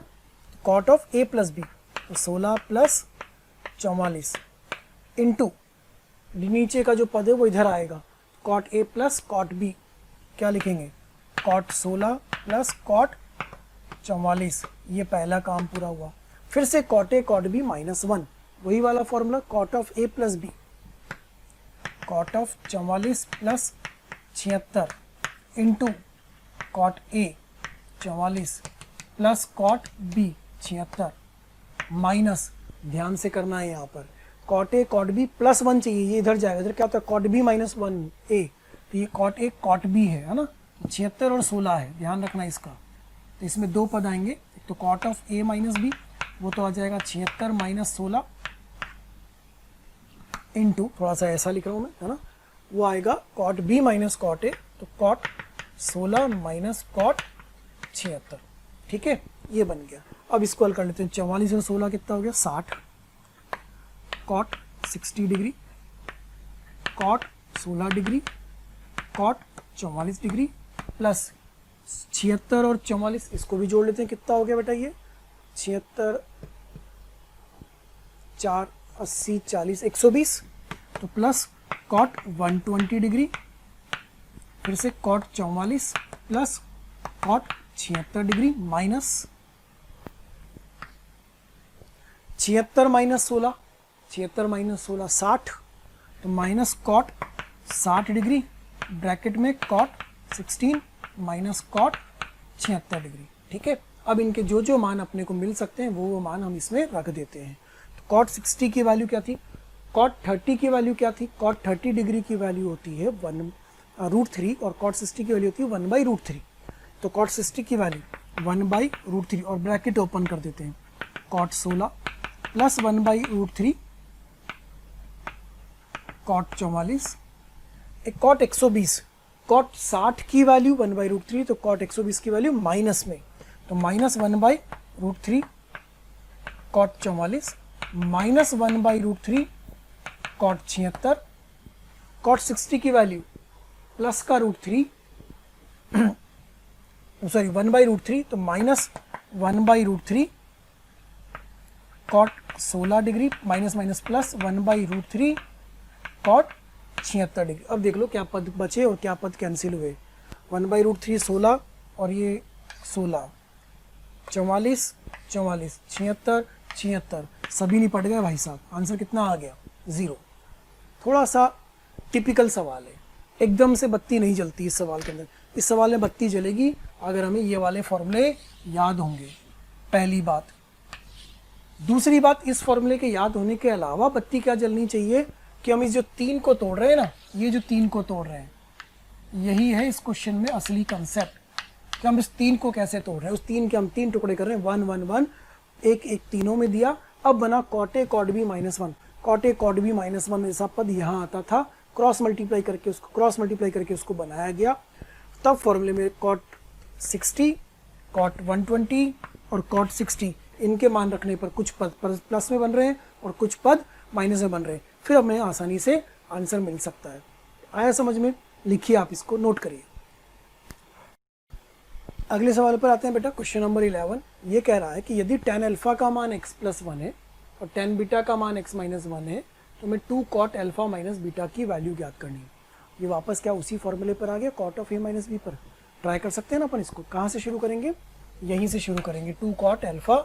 cot ऑफ a प्लस b, तो 16 + 44 इंटू नीचे का जो पद है वो इधर आएगा, cot a plus cot b, क्या लिखेंगे, cot 16 + cot 44। ये पहला काम पूरा हुआ। फिर से cot a cot b -1, वही वाला फॉर्मूला, cot ऑफ a प्लस b, cot of 44 + 76 into cot a 44 + cot b 76 minus, ध्यान से करना है यहाँ पर, cot a cot b +1 चाहिए, ये इधर जाएगा, इधर क्या होता है cot b -1 a, तो ये cot a cot b है ना। 76 और 16 है, ध्यान रखना इसका। तो इसमें दो पद आएंगे, एक तो cot of a minus b, वो तो आ जाएगा 76 - 16 इंटू, थोड़ा सा ऐसा लिख रहा हूँ मैं, है ना, वो आएगा cot b minus cot a, तो cot 16 माइनस cot 76। ठीक है, ये बन गया। अब इसको हल कर लेते हैं। 44 और 16 कितना हो गया, 60, cot 60 degree cot 16 degree cot 44 degree plus 76 और 44, इसको भी जोड़ लेते हैं, कितना हो गया बेटा ये 76, 4, 80, 40, 120, तो प्लस कॉट 120 डिग्री, फिर से cot 44 plus cot 76 degree minus 76 minus 16, 76 minus 16 60, तो माइनस कॉट 60 डिग्री ब्रैकेट में कॉट 16 माइनस कॉट 76 डिग्री। ठीक है, अब इनके जो जो मान अपने को मिल सकते हैं वो मान हम इसमें रख देते हैं। तो कॉट 60 की वैल्यू क्या थी, कॉट 30 की वैल्यू क्या थी, कॉट 30 डिग्री की वैल्यू होती है √3 और कॉट 60 की वैल्यू होती है 1/√3। तो कॉट 60 की वैल्यू 1/√3 और ब्रैकेट ओपन कर देते हैं, कॉट 16 प्लस 1/√3 कॉट 44, एक कॉट 120, कॉट 60 की वैल्यू 1/√3, तो कॉट 120 की वैल्यू माइनस में, तो minus 1/√3 cot 44 minus 1/√3 cot 76, cot 60 की वैल्यू प्लस का √3 सॉरी 1/√3, तो minus 1/√3 cot 16 degree minus minus plus 1/√3 cot 76 degree. अब देख लो क्या पद बचे और क्या पद कैंसिल हुए, 1/√3 16 और ये 16, 44 44, 76 76, सभी निपट गए भाई साहब। आंसर कितना आ गया 0। थोड़ा सा टिपिकल सवाल है, एकदम से बत्ती नहीं जलती इस सवाल के अंदर। इस सवाल में बत्ती जलेगी अगर हमें ये वाले फॉर्मूले याद होंगे, पहली बात। दूसरी बात, इस फॉर्मूले के याद होने के अलावा बत्ती क्या जलनी चाहिए कि हम इस जो 3 को तोड़ रहे हैं ना, ये जो 3 को तोड़ रहे हैं, यही है इस क्वेश्चन में असली कंसेप्ट कि हम इस 3 को कैसे तोड़ रहे हैं। उस 3 के हम 3 टुकड़े कर रहे हैं, 1 1 1, एक एक तीनों में दिया। अब बना cot a cot b -1, cot a cot b -1 ऐसा पद यहाँ आता था, क्रॉस मल्टीप्लाई करके उसको बनाया गया। तब फॉर्मूले में कॉट 60, कॉट 120 और कॉट 60 इनके मान रखने पर कुछ पद प्लस में बन रहे हैं और कुछ पद माइनस में बन रहे हैं, फिर हमें आसानी से आंसर मिल सकता है। आया समझ में? लिखिए, आप इसको नोट करिए। अगले सवाल पर आते हैं बेटा, क्वेश्चन नंबर 11। ये कह रहा है कि यदि tan अल्फा का मान x+1 है और tan बीटा का मान x-1 है तो हमें 2 cot अल्फा माइनस बीटा की वैल्यू ज्ञात करनी है। ये वापस क्या उसी फॉर्मूले पर आ गया, cot of a minus b पर। ट्राई कर सकते हैं ना अपन इसको। कहाँ से शुरू करेंगे? यहीं से शुरू करेंगे, 2 cot अल्फा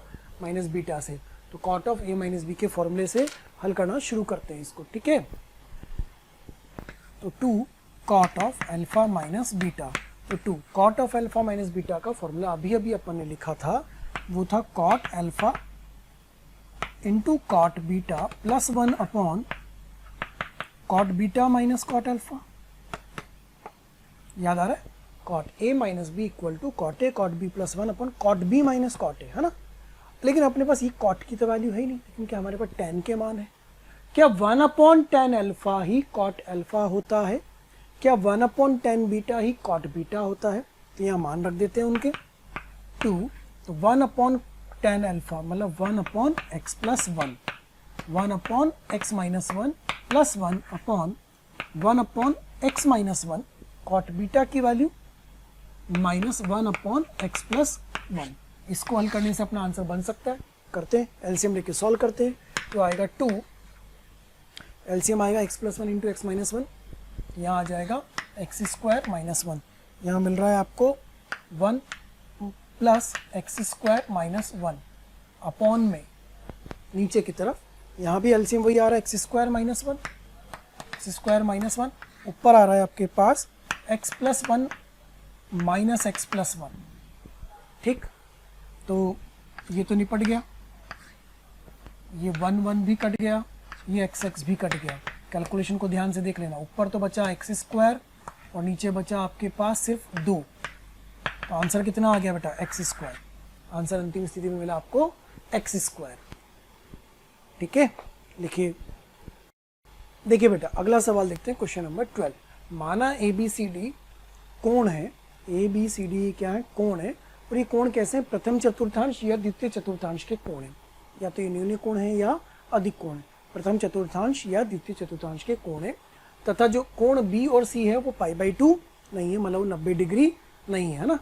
माइनस बीटा से। तो cot of a minus B के फॉर्मूले से हल करना शुरू करते हैं इसको, ठीक है। तो 2 cot of alpha minus beta, तो 2 cot of alpha minus beta का फॉर्मूला अभी अभी अपन ने लिखा था, वो था cot अल्फा इंटू cot बीटा प्लस 1 अपॉन cot बीटा माइनस cot अल्फा। याद आ रहा है? cot a minus B equal to cot a cot b plus 1 upon cot b minus cot a, है ना। लेकिन अपने पास ये cot की तो वैल्यू है ही नहीं, लेकिन क्या हमारे पास tan के मान है? क्या 1 अपॉन tan अल्फा ही cot अल्फा होता है? क्या 1 अपॉन tan बीटा ही cot बीटा होता है? तो यहाँ मान रख देते हैं उनके 2, तो 1 अपॉन tan अल्फा मतलब 1 upon x plus 1, 1 upon x minus 1 plus 1 upon 1 upon x minus 1, cot beta की value minus 1 upon x plus 1। इसको हल करने से अपना आंसर बन सकता है। करते हैं, एलसीएम लेके सॉल्व करते हैं। तो आएगा 2, एलसीएम आएगा x plus 1 into x minus 1, यहाँ आ जाएगा एक्स स्क्वायर माइनस 1, यहाँ मिल रहा है आपको 1 plus x square minus 1 upon में नीचे की तरफ, यहाँ भी एलसीएम वही आ रहा है, X square minus 1, X square minus 1, ऊपर आ रहा है आपके पास X plus 1 minus X plus 1। ठीक, तो ये तो निपट गया, ये 1 1 भी कट गया, ये एक्स एक्स भी कट गया। कैलकुलेशन को ध्यान से देख लेना, ऊपर तो बचा एक्स स्क्वायर और नीचे बचा आपके पास सिर्फ 2। तो आंसर कितना आ गया बेटा? X square. आंसर अंतिम स्थिति में मिला आपको एक्स स्क्वायर। ठीक है, लिखिए। देखिए बेटा, अगला सवाल देखते हैं, क्वेश्चन नंबर 12। माना ABCD कोण है, ABCD क्या है? कोण है। और ये कोण कैसे हैं? प्रथम चतुर्थांश या द्वितीय चतुर्थांश के कोण है, या तो ये न्यून कोण है या अधिक कोण है। प्रथम चतुर्थांश या द्वितीय चतुर्थांश के कोण है, तथा जो कोण B और C है वो π/2 नहीं है, मतलब 90 डिग्री नहीं है ना।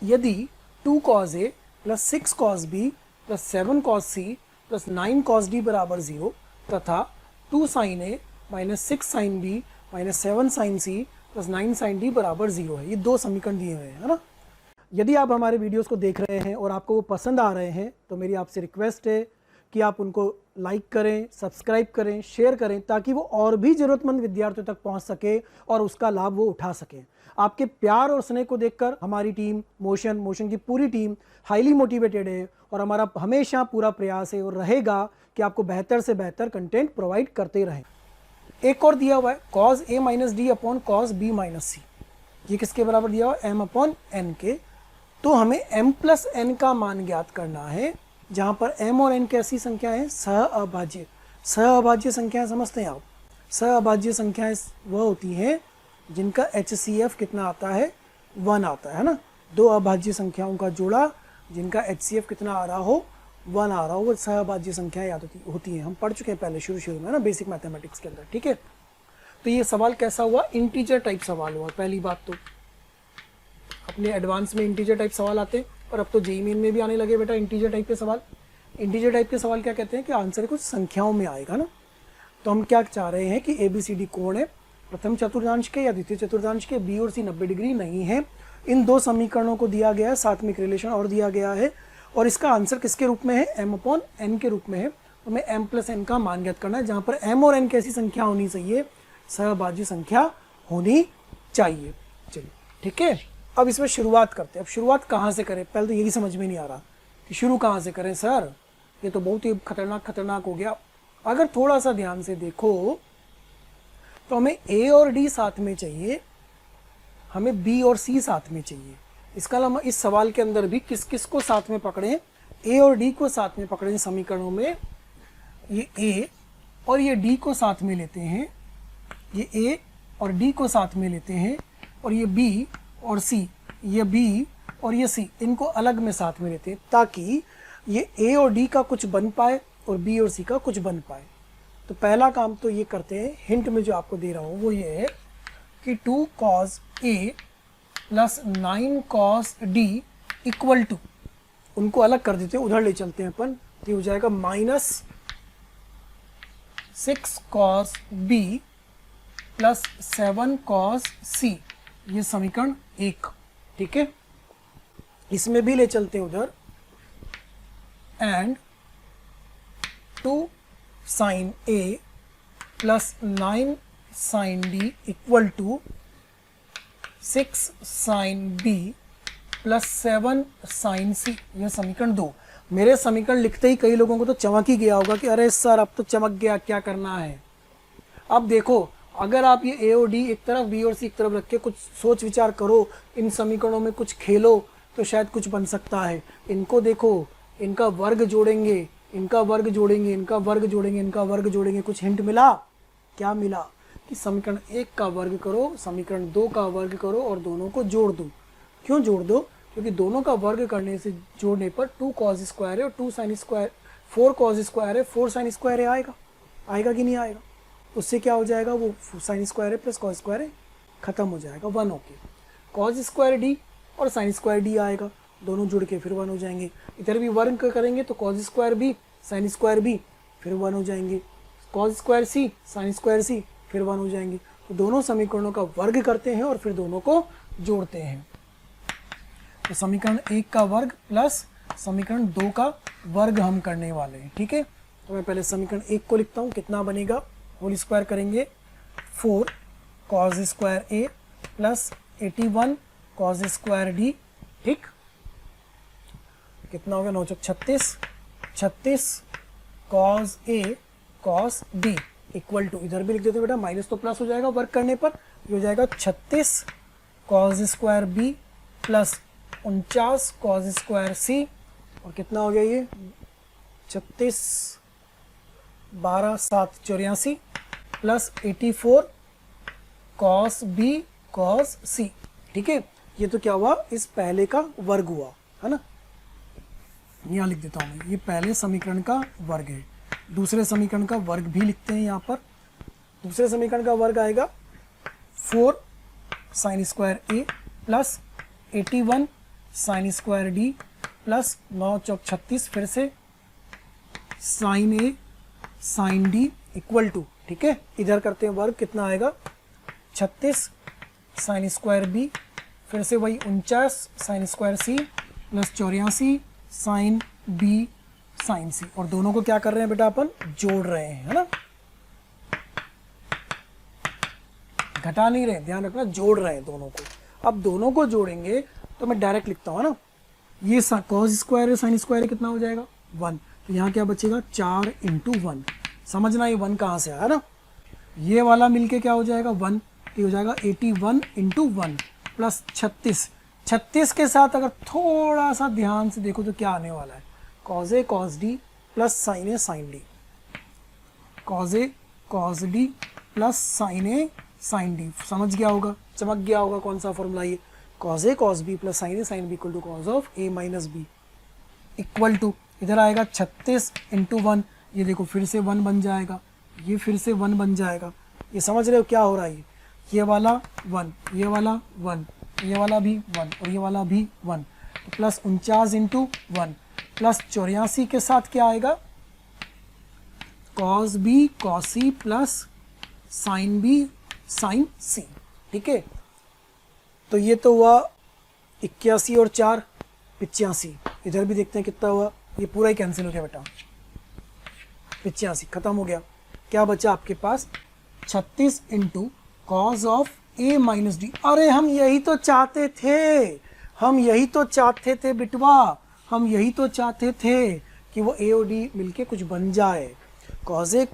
यदि 2 cos a plus 6 cos b plus 7 cos c plus 9 cos d बराबर 0 तथा 2 sin a minus 6 sin b minus 7 sin c plus 9 sin d बराबर 0 है। ये दो समीकरण दिए हुए हैं, है ना। यदि आप हमारे वीडियोस को देख रहे हैं और आपको वो पसंद आ रहे हैं तो मेरी आपसे रिक्वेस्ट है कि आप उनको लाइक करें, सब्सक्राइब करें, शेयर करें, ताकि वो और भी ज़रूरतमंद विद्यार्थियों तक पहुंच सके और उसका लाभ वो उठा सकें। आपके प्यार और स्नेह को देखकर हमारी टीम मोशन की पूरी टीम हाईली मोटिवेटेड है और हमारा हमेशा पूरा प्रयास है और रहेगा कि आपको बेहतर से बेहतर कंटेंट प्रोवाइड करते रहें। एक और दिया हुआ है cos a minus D upon cos b minus सी। ये किसके बराबर दिया हुआ है? m अपॉन n के। तो हमें m प्लस n का मान ज्ञात करना है, जहाँ पर m और n कैसी संख्या है? सहअभाज्य। सहअभाज्य संख्याएं समझते हैं आप? सहअभाज्य संख्याएं वह होती हैं जिनका HCF कितना आता है? 1 आता है ना। दो अभाज्य संख्याओं का जोड़ा जिनका HCF कितना आ रहा हो? 1 आ रहा हो, वो सहअभाज्य संख्याएं याद होती हैं। हम पढ़ चुके हैं पहले शुरू में ना, बेसिक मैथमेटिक्स के अंदर, ठीक है। तो ये सवाल कैसा हुआ? इंटीजर टाइप सवाल हुआ। पहली बात तो अपने एडवांस में इंटीजर टाइप सवाल आते हैं, और अब तो जेईई मेन में भी आने लगे बेटा इंटीजर टाइप के सवाल। इंटीजर टाइप के सवाल क्या कहते हैं कि आंसर कुछ संख्याओं में आएगा ना। तो हम क्या चाह रहे हैं कि ABCD कोण है, प्रथम चतुर्थांश के या द्वितीय चतुर्थांश के, B और C 90 डिग्री नहीं है। इन दो समीकरणों को दिया गया है, साथ में एक रिलेशन और दिया गया है, और इसका आंसर किसके रूप में है? m अपॉन n के रूप में है। तो हमें m प्लस n का मान ज्ञात करना है, जहाँ पर m और n कैसी संख्या होनी चाहिए? सहअभाज्य संख्या होनी चाहिए। चलिए ठीक है, अब इसमें शुरुआत करते हैं। अब शुरुआत कहाँ से करें? पहले तो यही समझ में नहीं आ रहा कि शुरू कहाँ से करें सर, ये तो बहुत ही खतरनाक हो गया। अगर थोड़ा सा ध्यान से देखो तो हमें a और d साथ में चाहिए, हमें b और c साथ में चाहिए। इसका अलावा इस सवाल के अंदर भी किस किस को साथ में पकड़ें? a और d को साथ में पकड़ें। समीकरणों में ये a और ये d को साथ में लेते हैं, ये a और d को साथ में लेते हैं, और ये b और c, ये b और ये c, इनको अलग में साथ में लेते हैं, ताकि ये a और d का कुछ बन पाए और b और c का कुछ बन पाए। तो पहला काम तो ये करते हैं, हिंट में जो आपको दे रहा हूँ वो ये है कि 2 cos a plus 9 cos d equal to, उनको अलग कर देते हैं, उधर ले चलते हैं अपन। तो ये हो जाएगा minus 6 cos b plus 7 cos c। ये समीकरण 1, ठीक है। इसमें भी ले चलते हैं उधर, and 2 sin a plus 9 sin d equal to 6 sin b plus 7 sin c। यह समीकरण 2। मेरे समीकरण लिखते ही कई लोगों को तो चमक ही गया होगा कि अरे सर अब तो चमक गया, क्या करना है। अब देखो, अगर आप ये a और d एक तरफ, b और c एक तरफ रख के कुछ सोच विचार करो, इन समीकरणों में कुछ खेलो, तो शायद कुछ बन सकता है। इनको देखो, इनका वर्ग जोड़ेंगे, इनका वर्ग जोड़ेंगे, इनका वर्ग जोड़ेंगे, इनका वर्ग जोड़ेंगे, कुछ हिंट मिला? क्या मिला? कि समीकरण 1 का वर्ग करो, समीकरण 2 का वर्ग करो और दोनों को जोड़ दो। क्यों जोड़ दो? क्योंकि दोनों का वर्ग करने से, जोड़ने पर 2 cos स्क्वायर है और 2 sin स्क्वायर, 4 cos स्क्वायर है, 4 sin स्क्वायर है, आएगा कि नहीं आएगा? उससे क्या हो जाएगा? वो sin स्क्वायर है प्लस cos स्क्वायर है, खत्म हो जाएगा 1 होके। cos स्क्वायर d और sin स्क्वायर d आएगा, दोनों जुड़ के फिर 1 हो जाएंगे। इधर भी वर्ग करेंगे तो cos square b sin square b फिर 1 हो जाएंगे, cos square c sin square c फिर 1 हो जाएंगे। तो दोनों समीकरणों का वर्ग करते हैं और फिर दोनों को जोड़ते हैं। तो समीकरण 1 का वर्ग प्लस समीकरण 2 का वर्ग हम करने वाले हैं, ठीक है। तो मैं पहले समीकरण 1 को लिखता हूँ, कितना बनेगा? होल स्क्वायर करेंगे 4 cos square a plus 81 cos square d, ठीक। कितना हो गया? 9 चौक 36, 36 cos a cos d equal to, इधर भी लिख देते बेटा, माइनस तो प्लस हो जाएगा वर्क करने पर, ये हो जाएगा 36 cos square b plus 49 cos square c, और कितना हो गया ये? 36 12 7 84 plus 84 cos b cos c, ठीक है। ये तो क्या हुआ? इस पहले का वर्ग हुआ, है ना। यहाँ लिख देता हूँ मैं, ये पहले समीकरण का वर्ग है। दूसरे समीकरण का वर्ग भी लिखते हैं यहाँ पर। दूसरे समीकरण का वर्ग आएगा 4 sin square a plus 81 sine square d plus 9 चौक 36 फिर से sine A sine d equal to, ठीक है, इधर करते हैं वर्ग, कितना आएगा 36 साइन स्क्वायर बी फिर से वही 49 sine square C plus 84 sine B sine C. और दोनों को क्या कर रहे हैं बेटा, अपन जोड़ रहे हैं, है ना, घटा नहीं रहे, ध्यान रखना, जोड़ रहे हैं दोनों को। अब दोनों को जोड़ेंगे तो मैं डायरेक्ट लिखता हूँ, है ना, ये कॉस स्क्वायर है साइन स्क्वायर कितना हो जाएगा 1, तो यहाँ क्या बचेगा 4 इंटू 1। समझना ये 1 कहाँ से आया ना, ये वाला मिलके क्या हो जाएगा 1, ये हो जाएगा 81 इंटू 1 प्लस 36 के साथ अगर थोड़ा सा ध्यान से देखो तो क्या आने वाला है, cause A cos D plus sine A sine D, cause A cos D plus sine A sine D. समझ गया होगा, चमक गया होगा कौन सा फॉर्मूला ये, cos A cos B plus sine A sine B equal to cos of A minus B equal to, इधर आएगा 36 इंटू 1, ये देखो फिर से 1 बन जाएगा, ये फिर से 1 बन जाएगा। ये समझ रहे हो क्या हो रहा है, ये वाला 1, ये वाला 1, ये वाला भी 1 और ये वाला भी 1, तो प्लस 49 इंटू 1 प्लस 84 के साथ क्या आएगा, कॉस बी कॉस सी plus sine B sine C, ठीक है। तो ये तो हुआ 81 और 4 85, इधर भी देखते हैं कितना हुआ, ये पूरा ही कैंसिल हो गया बेटा, 85 खत्म हो गया, क्या बचा आपके पास 36 into cos of A minus D. अरे हम यही तो चाहते थे, हम यही तो चाहते थे बिटवा, हम यही तो चाहते थे कि वो ए और डी मिलके कुछ बन जाए, cause A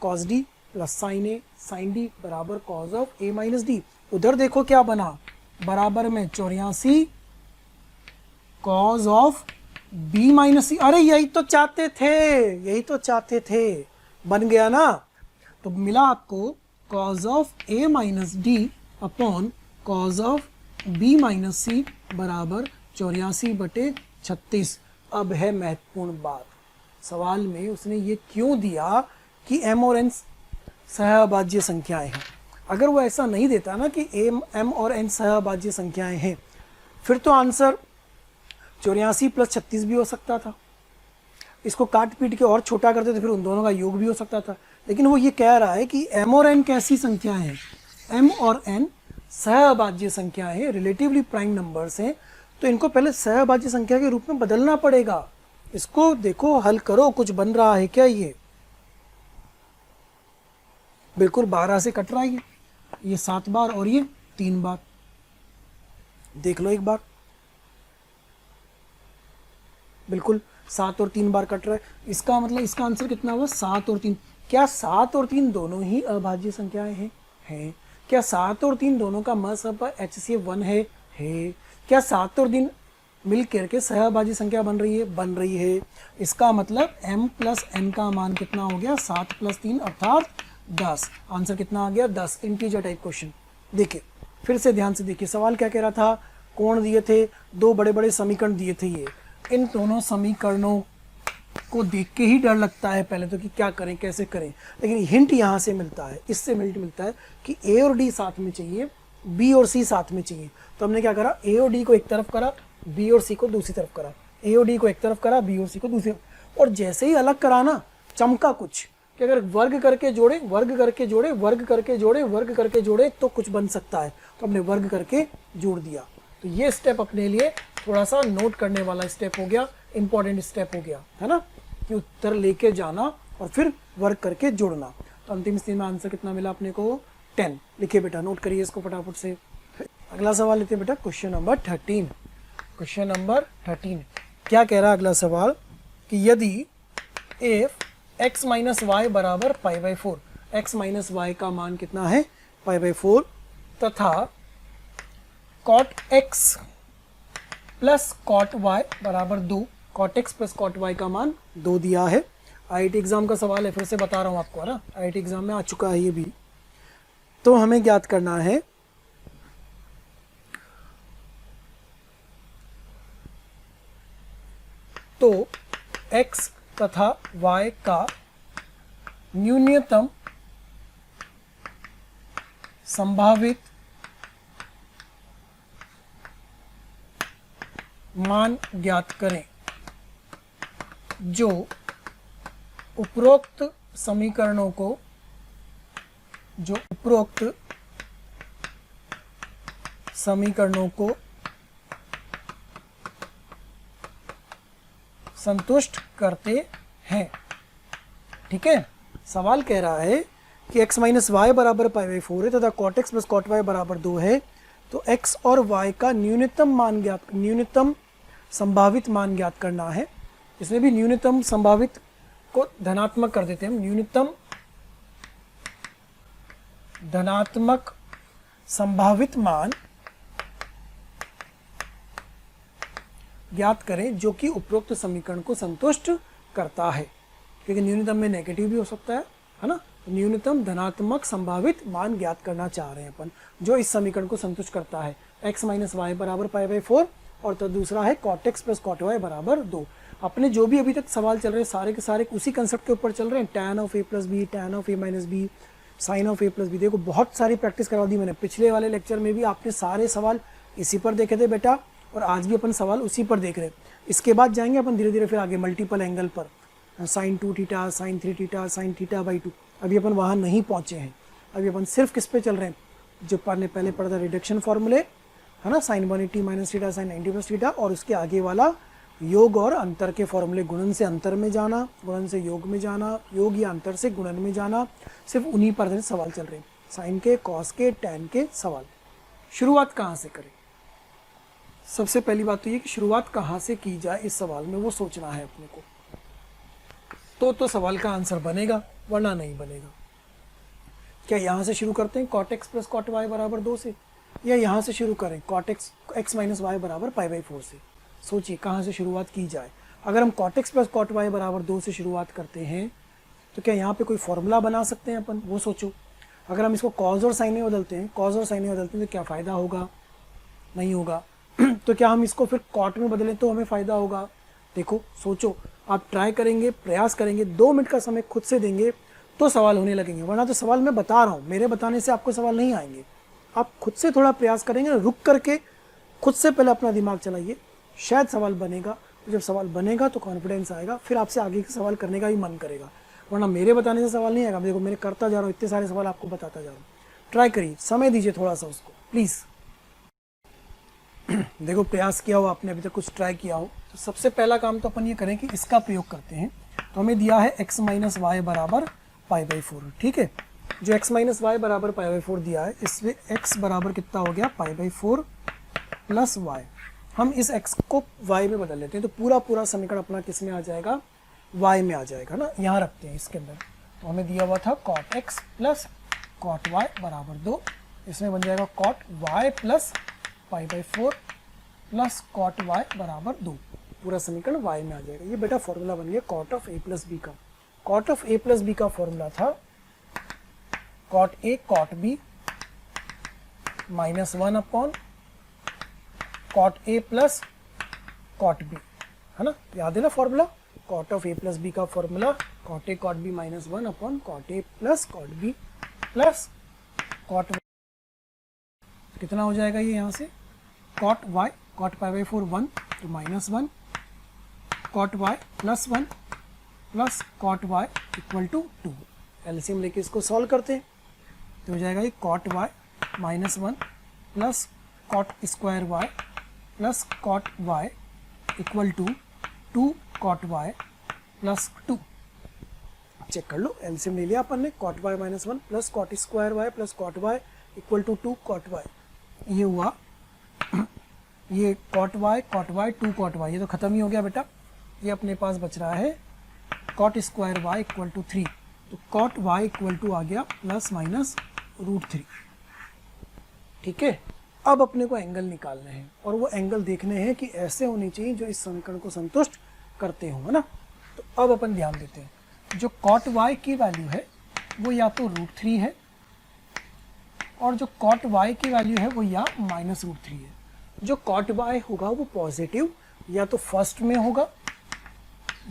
cos D plus sine A sine D बराबर cause of A minus D. उधर देखो क्या बना, बराबर में 84 कॉज ऑफ बी माइनस सी। अरे यही तो चाहते थे, यही तो चाहते थे, बन गया ना। तो मिला आपको cos of A minus D upon cos of B minus C बराबर 84/36। अब है महत्वपूर्ण बात, सवाल में उसने ये क्यों दिया कि m और n सहअभाज्य संख्याएं हैं। अगर वो ऐसा नहीं देता ना कि m और n सहअभाज्य संख्याएं हैं, फिर तो आंसर 84 + 36 भी हो सकता था, इसको काट पीट के और छोटा करते तो फिर उन दोनों का योग भी हो सकता था। लेकिन वो ये कह रहा है कि m और n कैसी संख्याएं हैं, m और n सहअभाज्य संख्याएं हैं, रिलेटिवली प्राइम नंबर्स हैं, तो इनको पहले सहअभाज्य संख्या के रूप में बदलना पड़ेगा। इसको देखो, हल करो, कुछ बन रहा है क्या, ये बिल्कुल 12 से कट रहा है, ये 7 बार और ये 3 बार, देख लो एक बार, बिल्कुल 7 और 3 बार कट रहा है। इसका मतलब इसका आंसर कितना हुआ 7 और 3। क्या 7 और 3 दोनों ही अभाज्य संख्याएं हैं? क्या 7 और 3 दोनों का मसब HCF 1 है? क्या 7 और 3 मिल करके सहअभाज्य संख्या बन रही है। इसका मतलब m + n का मान कितना हो गया 7 + 3 अर्थात 10। आंसर कितना आ गया 10। Integer type question. देखिए फिर से ध्यान से देखिए, सवाल क्या कह रहा था, कोण दिए थे, 2 बड़े बड़े समीकरण दिए थे, ये इन दोनों समीकरणों को देख के ही डर लगता है पहले तो कि क्या करें कैसे करें, लेकिन हिंट यहाँ से मिलता है, इससे हिंट मिलता है कि ए और डी साथ में चाहिए, बी और सी साथ में चाहिए। तो हमने क्या करा, ए और डी को एक तरफ करा, बी और सी को दूसरी तरफ करा, ए और डी को एक तरफ करा, बी और सी को दूसरी तरफ। और जैसे ही अलग करा ना, चमका कुछ कि अगर वर्ग करके जोड़े, वर्ग करके जोड़े, वर्ग करके जोड़े, वर्ग करके जोड़े तो कुछ बन सकता है। तो हमने वर्ग करके जोड़ दिया। तो ये स्टेप अपने लिए थोड़ा सा नोट करने वाला स्टेप हो गया, इंपॉर्टेंट स्टेप हो गया, है ना, कि उत्तर लेके जाना और फिर वर्क करके जोड़ना। तो अंतिम स्थिति में आंसर कितना मिला अपने को 10। लिखिए बेटा, नोट करिए इसको फटाफट से। अगला सवाल लेते हैं बेटा, क्वेश्चन नंबर 13। क्वेश्चन नंबर 13 क्या कह रहा है अगला सवाल कि यदि इफ x - y बराबर π/4, x - y का मान कितना है π/4 तथा cot x plus cot y बराबर 2, cot x plus cot y का मान 2 दिया है। IIT एग्जाम का सवाल है, फिर से बता रहा हूँ आपको, है ना, IIT एग्जाम में आ चुका है ये भी। तो हमें ज्ञात करना है तो x तथा y का न्यूनतम संभावित मान ज्ञात करें जो उपरोक्त समीकरणों को संतुष्ट करते हैं। ठीक है, सवाल कह रहा है कि x माइनस वाई बराबर पाई बाई 4 है तथा cot X plus cot Y बराबर 2 है, तो x और y का न्यूनतम संभावित मान ज्ञात करना है। इसमें भी न्यूनतम संभावित को धनात्मक कर देते हैं हम, न्यूनतम धनात्मक संभावित मान ज्ञात करें जो कि उपरोक्त समीकरण को संतुष्ट करता है, क्योंकि न्यूनतम में नेगेटिव भी हो सकता है ना। न्यूनतम धनात्मक संभावित मान ज्ञात करना चाह रहे हैं अपन जो इस समीकरण को संतुष्ट करता है, x माइनस वाई बराबर पाई बाई 4 और तो दूसरा है cot X plus cot Y बराबर 2। अपने जो भी अभी तक सवाल चल रहे हैं सारे के सारे उसी कंसेप्ट के ऊपर चल रहे हैं, tan of a plus B, tan of a minus B, sine of a plus B. देखो बहुत सारी प्रैक्टिस करवा दी मैंने, पिछले वाले लेक्चर में भी आपने सारे सवाल इसी पर देखे थे बेटा, और आज भी अपन सवाल उसी पर देख रहे हैं। इसके बाद जाएंगे अपन धीरे धीरे फिर आगे मल्टीपल एंगल पर, sine 2 theta, sine 3 theta, sine theta by 2। अभी अपन वहाँ नहीं पहुँचे हैं, अभी अपन सिर्फ किस पे चल रहे हैं, जो ने पहले पढ़ा था रिडक्शन फॉर्मूले, है ना, sine 180 minus theta, sine 90 plus theta, और उसके आगे वाला योग और अंतर के फॉर्मूले, गुणन से अंतर में जाना, गुणन से योग में जाना, योग या अंतर से गुणन में जाना, सिर्फ उन्हीं पर सवाल चल रहे हैं, साइन के, कॉस के, टैन के सवाल। शुरुआत कहाँ से करें? सबसे पहली बात तो ये कि शुरुआत कहाँ से की जाए इस सवाल में, वो सोचना है अपने को, तो सवाल का आंसर बनेगा, वरना नहीं बनेगा। क्या यहाँ से शुरू करते हैं cot X plus cot Y बराबर 2 से, या यहाँ से शुरू करें कॉट एक्स माइनस वाई बराबर पाई बाई 4 से? सोचिए कहाँ से शुरुआत की जाए। अगर हम cot X plus cot Y बराबर 2 से शुरुआत करते हैं तो क्या यहाँ पे कोई फॉर्मूला बना सकते हैं अपन, वो सोचो। अगर हम इसको कॉज और साइन में बदलते हैं, तो क्या फ़ायदा होगा? नहीं होगा। तो क्या हम इसको फिर कॉट में बदलें तो हमें फ़ायदा होगा? देखो सोचो, आप ट्राई करेंगे, प्रयास करेंगे, 2 मिनट का समय खुद से देंगे तो सवाल होने लगेंगे, वरना तो सवाल मैं बता रहा हूँ, मेरे बताने से आपको सवाल नहीं आएंगे। आप खुद से थोड़ा प्रयास करेंगे, रुक करके खुद से पहले अपना दिमाग चलाइए, शायद सवाल बनेगा। जब सवाल बनेगा तो कॉन्फिडेंस आएगा, फिर आपसे आगे के सवाल करने का भी मन करेगा, वरना मेरे बताने से सवाल नहीं आएगा। देखो मैंने करता जा रहा हूँ, इतने सारे सवाल आपको बताता जा रहा हूँ। ट्राई करिए, समय दीजिए थोड़ा सा उसको प्लीज़। देखो प्रयास किया हो आपने, अभी तक कुछ ट्राई किया हो, तो सबसे पहला काम तो अपन ये करें कि इसका प्रयोग करते हैं। तो हमें दिया है x माइनस वाई बराबर पाई बाई 4, ठीक है। जो x माइनस वाई बराबर पाई बाई 4 दिया है, इसमें x बराबर कितना हो गया, पाई बाई 4 प्लस वाई। हम इस x को y में बदल लेते हैं, तो पूरा समीकरण अपना किस में आ जाएगा, y में आ जाएगा ना। यहाँ रखते हैं इसके अंदर, तो हमें दिया हुआ था cot x plus cot y बराबर 2, इसमें बन जाएगा cot y plus pi by 4 plus cot y बराबर 2। पूरा समीकरण y में आ जाएगा। ये बेटा फॉर्मूला बन गया cot of a plus B का। Cot of a plus B का फॉर्मूला था cot a cot b minus 1 upon cot a plus cot b, है ना, याद है ना formula. Cot of a plus B का formula cot a cot b minus 1 upon cot a plus cot b plus cot, कितना हो जाएगा ये यहाँ से, cot y, cot pi by 4 1 तो minus 1, cot y plus 1 plus cot y equal to 2। LCM लेके इसको सॉल्व करते हैं तो हो जाएगा ये cot y minus 1 plus cot square y plus cot y equal to 2 cot y plus 2। Check कर लो, एलसीएम ले लिया अपन ने, cot y minus 1 plus cot square y plus cot y equal to 2 cot y। ये हुआ, ये कॉट y 2 कॉट y, ये तो खत्म ही हो गया बेटा। ये अपने पास बच रहा है cot square y equal to 3, तो कॉट y इक्वल टू आ गया प्लस माइनस √3, ठीक है। अब अपने को एंगल निकालने हैं और वो एंगल देखने हैं कि ऐसे होने चाहिए जो इस समीकरण को संतुष्ट करते हो, है ना। तो अब अपन ध्यान देते हैं, जो कॉट y की वैल्यू है वो या तो √3 है, और जो कॉट y की वैल्यू है वो या माइनस √3 है। जो कॉट y होगा वो पॉजिटिव या तो फर्स्ट में होगा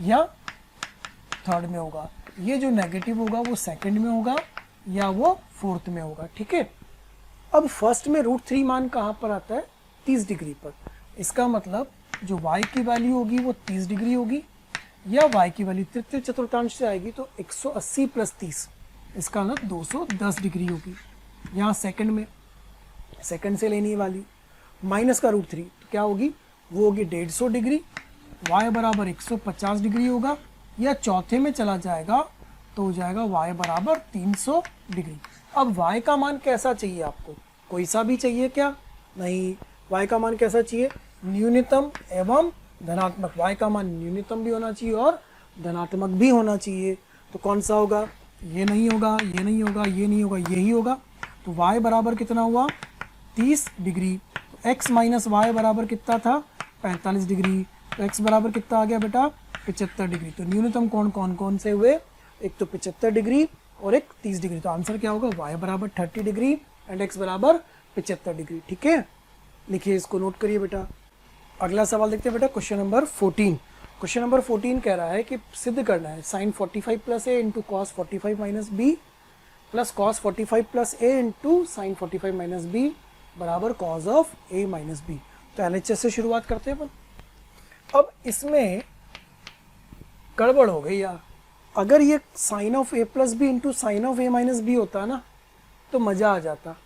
या थर्ड में होगा, ये जो नेगेटिव होगा वो सेकंड में होगा या वो फोर्थ में होगा, ठीक है। अब फर्स्ट में √3 मान कहाँ पर आता है, 30 डिग्री पर। इसका मतलब जो y की वैल्यू होगी वो 30 डिग्री होगी, या y की वैल्यू तृतीय चतुर्थांश से आएगी तो 180 प्लस 30, इसका मतलब 210 डिग्री होगी। यहाँ सेकंड में, सेकंड से लेनी वाली माइनस का √3 तो क्या होगी, वो होगी 150 डिग्री, y बराबर 150 डिग्री होगा, या चौथे में चला जाएगा तो हो जाएगा y बराबर 300 डिग्री। अब y का मान कैसा चाहिए आपको, कोई सा भी चाहिए क्या, नहीं, y का मान कैसा चाहिए, न्यूनतम एवं धनात्मक। y का मान न्यूनतम भी होना चाहिए और धनात्मक भी होना चाहिए। तो कौन सा होगा, ये नहीं होगा, ये नहीं होगा, ये नहीं होगा, यही होगा। तो y बराबर कितना हुआ 30 डिग्री, तो x माइनस वाई बराबर कितना था 45 डिग्री, तो x बराबर कितना आ गया बेटा 75 डिग्री। तो न्यूनतम कोण कौन कौन से हुए, एक तो 75 डिग्री और एक 30 डिग्री। तो आंसर क्या होगा, y बराबर 30 डिग्री एंड x बराबर 75 डिग्री। ठीक है, लिखिए, इसको नोट करिए बेटा। अगला सवाल देखते हैं बेटा, क्वेश्चन नंबर 14। क्वेश्चन नंबर 14 कह रहा है कि सिद्ध करना है sine 45 plus A into cos 45 minus B plus cos 45 plus A into sine 45 minus B बराबर cos of A minus B. तो एलएचएस से शुरुआत करते हैं अपन। अब इसमें गड़बड़ हो गई यार, अगर ये sine of A plus B into sine of A minus B होता है ना तो मज़ा आ जाता,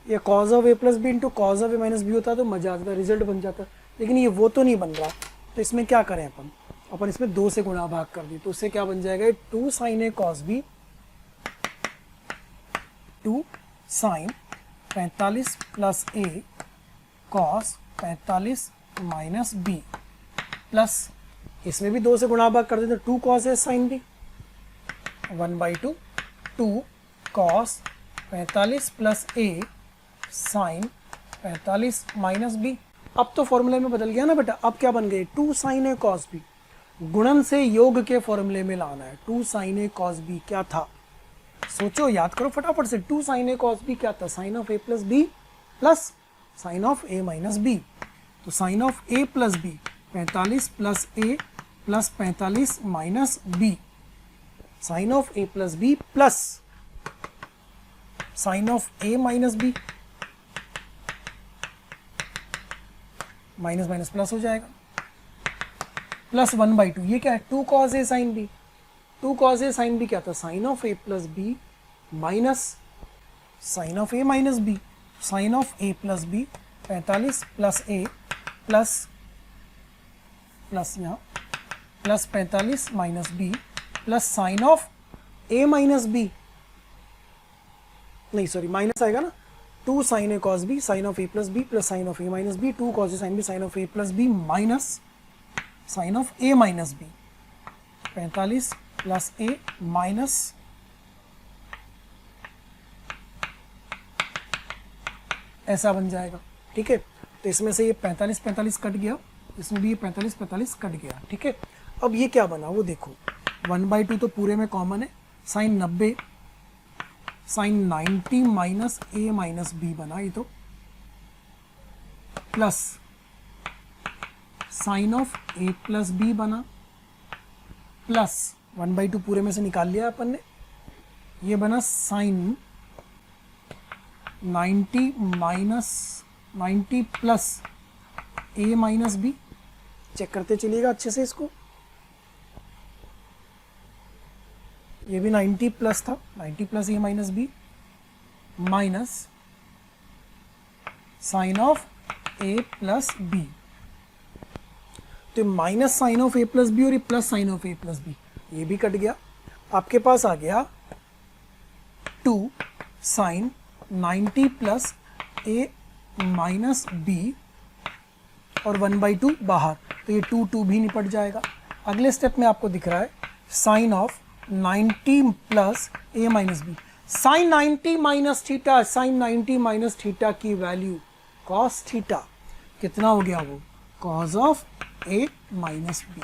ये cos of A plus B into cos of A minus B होता तो मज़ा आ जाता, रिजल्ट बन जाता। लेकिन ये वो तो नहीं बन रहा, तो इसमें क्या करें अपन इसमें 2 से गुणा भाग कर दी, तो उससे क्या बन जाएगा 2 साइन ए कॉस बी, 2 साइन 45 प्लस ए कॉस 45 माइनस बी प्लस इसमें भी 2 से गुणा भाग कर देते, 2 cos A sine B 1/2, 2 cos 45 plus A sign 45 minus B. अब तो फॉर्मूले में बदल गया ना बेटा, अब क्या बन गए 2 साइन ए कॉस बी, गुणन से योग के फॉर्मूले में लाना है। 2 साइन ए कॉस बी क्या था, सोचो, याद करो फटाफट से। 2 साइन ए कॉस बी क्या था, sine of A plus B plus sine of A minus B. तो sine of A plus B 45 plus A plus 45 minus B, sine of A plus B plus sine of A minus B, minus minus plus हो जाएगा, प्लस 1/2, ये क्या है 2 cos A sine B. 2 cos A sine B क्या था, sine of A plus B minus sine of A minus B, sine of A plus B 45 plus A plus plus यहाँ plus 45 minus B plus sine of A minus B, नहीं सॉरी माइनस आएगा ना, 2 sine A cos B sine of A plus B plus sine of A minus B, 2 cos A sine B sine of A plus B minus sine of A minus B, 45 plus A minus ऐसा बन जाएगा। ठीक है, तो इसमें से ये 45 45 कट गया, इसमें भी ये 45 45 कट गया। ठीक है, अब ये क्या बना वो देखो, 1/2 तो पूरे में कॉमन है, sine 90 sine 90 minus A minus B बना ये तो, plus sine of A plus B बना, प्लस 1/2 पूरे में से निकाल लिया अपन ने, ये बना sign 90 minus 90 plus A minus B. Check करते चलिएगा अच्छे से इसको, ये भी 90 प्लस था, 90 plus A minus B minus sine of A plus B, तो minus sine of A plus B और ये plus sine of A plus B, ये भी कट गया। आपके पास आ गया 2 sine 90 plus A minus B और 1/2 बाहर, तो ये 2 भी निपट जाएगा। अगले स्टेप में आपको दिख रहा है sine of 90 plus A minus B, sine 90 minus theta, sine 90 minus theta की वैल्यू कॉस थीटा, कितना हो गया वो cos of A minus B,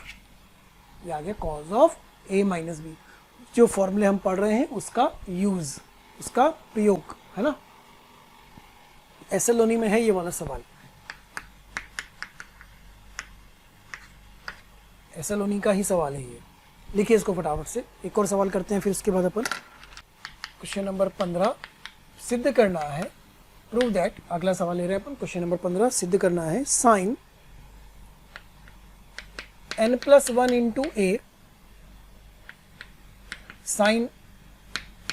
ये आ गया cos of A minus B. जो फॉर्मूले हम पढ़ रहे हैं उसका यूज, उसका प्रयोग है ना, एसएलओनी में है ये वाला सवाल, एसएलओनी का ही सवाल है ये। लिखिए इसको फटाफट से, एक और सवाल करते हैं फिर उसके बाद अपन क्वेश्चन नंबर 15 सिद्ध करना है, प्रूव दैट। अगला सवाल ले रहे हैं अपन क्वेश्चन नंबर 15, सिद्ध करना है साइन n+1 इंटू ए साइन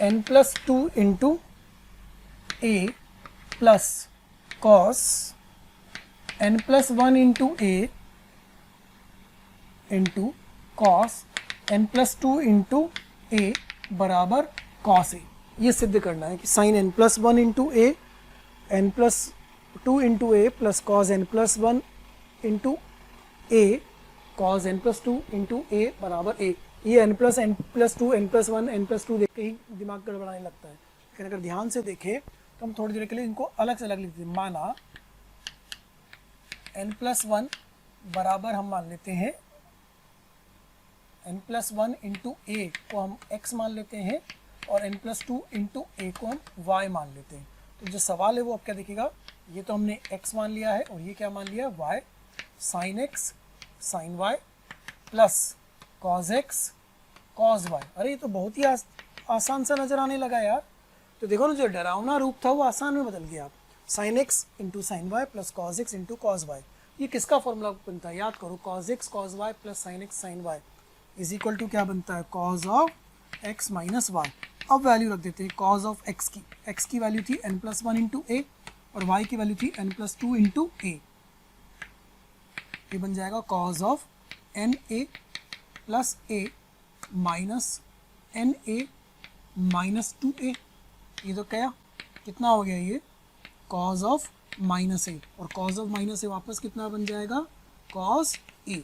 n+2 इंटू ए प्लस कॉस n+1 इंटू ए इंटू कॉस n+2 इंटू ए बराबर कॉस ए। ये सिद्ध करना है कि साइन n+1 इंटू ए n+2 इंटू ए प्लस कॉस n+1 इंटू ए कॉस n+2 इंटू ए बराबर ए। ये n+2 n+1 n+2 देख के ही दिमाग गड़बड़ाने लगता है, लेकिन अगर ध्यान से देखें तो हम थोड़ी देर के लिए इनको अलग से अलग लिखते हैं। माना n+1 बराबर हम मान लेते हैं n+1 इंटू ए को हम x मान लेते हैं और n+2 इंटू ए को हम y मान लेते हैं। तो जो सवाल है वो अब क्या दिखेगा, ये तो हमने x मान लिया है और ये क्या मान लिया y sin x sin y plus cos x cos y। अरे ये तो बहुत ही आसान सा नजर आने लगा यार। तो देखो ना, जो डरावना रूप था वो आसान में बदल गया। sin x into sine Y plus cos x into cos y। ये किसका फॉर्मूला बनता है, याद करो, cos x cos y plus sin x sin y is equal to क्या बनता है, cos of x minus Y. अब वैल्यू रख देते हैं cos ऑफ x की वैल्यू थी n+1 इंटू ए और y की वैल्यू थी n+2 इंटू ए। ये बन जाएगा cos of N A plus A minus N A minus 2a। ये तो क्या कितना हो गया, ये cos ऑफ माइनस ए और cos ऑफ माइनस ए वापस कितना बन जाएगा, cos ए।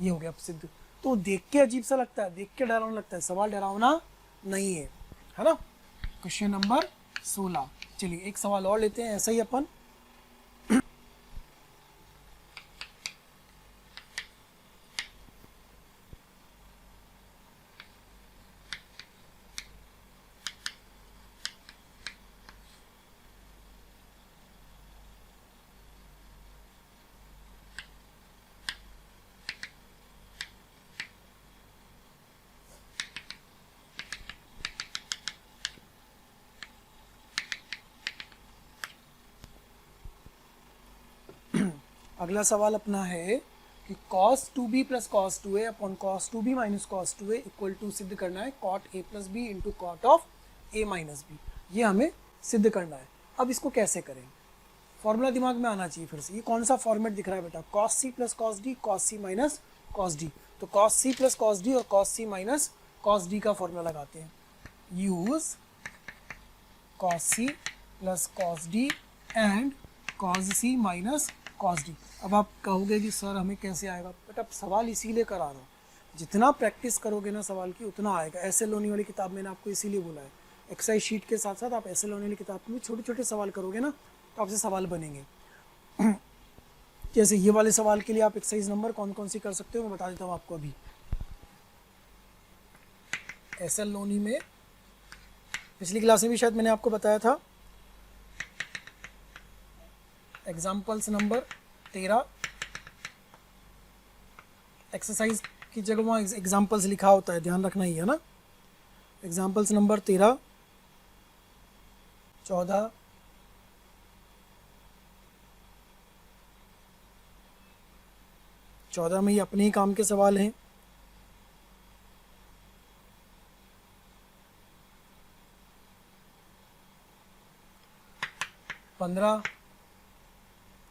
ये हो गया अब सिद्ध। तो देख के अजीब सा लगता है, देख के डरावना लगता है, सवाल डरावना नहीं है ना। Question number 16। चलिए एक सवाल और लेते हैं ऐसा ही अपन। अगला सवाल अपना है कि cos 2b plus cos 2a upon cos 2b minus cos 2a equal to सिद्ध करना है cot a प्लस b इंटू cot of a minus b। ये हमें सिद्ध करना है। अब इसको कैसे करें, फॉर्मूला दिमाग में आना चाहिए फिर से। ये कौन सा फॉर्मेट दिख रहा है बेटा, cos c plus cos d cos c minus cos d। तो cos c plus cos d और cos c minus cos d का फॉर्मूला लगाते हैं। Use cos c plus cos d and cos c minus cos d। अब आप कहोगे कि सर हमें कैसे आएगा, बट अब सवाल इसीलिए करा रहा हूँ, जितना प्रैक्टिस करोगे ना सवाल की उतना आएगा। ऐसे लोनी वाली किताब मैंने आपको इसीलिए बोला है, एक्सरसाइज शीट के साथ साथ आप ऐसे लोनी वाली किताब में छोटे छोटे सवाल करोगे ना तो आपसे सवाल बनेंगे। जैसे ये वाले सवाल के लिए आप एक्सरसाइज नंबर कौन कौन सी कर सकते हो मैं बता देता हूँ आपको अभी। एसएल लोनी में पिछली क्लास में भी शायद मैंने आपको बताया था, एग्जाम्पल्स नंबर 13 एक्सरसाइज की जगह वहाँ एग्जाम्पल्स लिखा होता है, ध्यान रखना ही है ना। एग्जाम्पल्स नंबर 13, 14, 14 में ही अपने ही काम के सवाल हैं। 15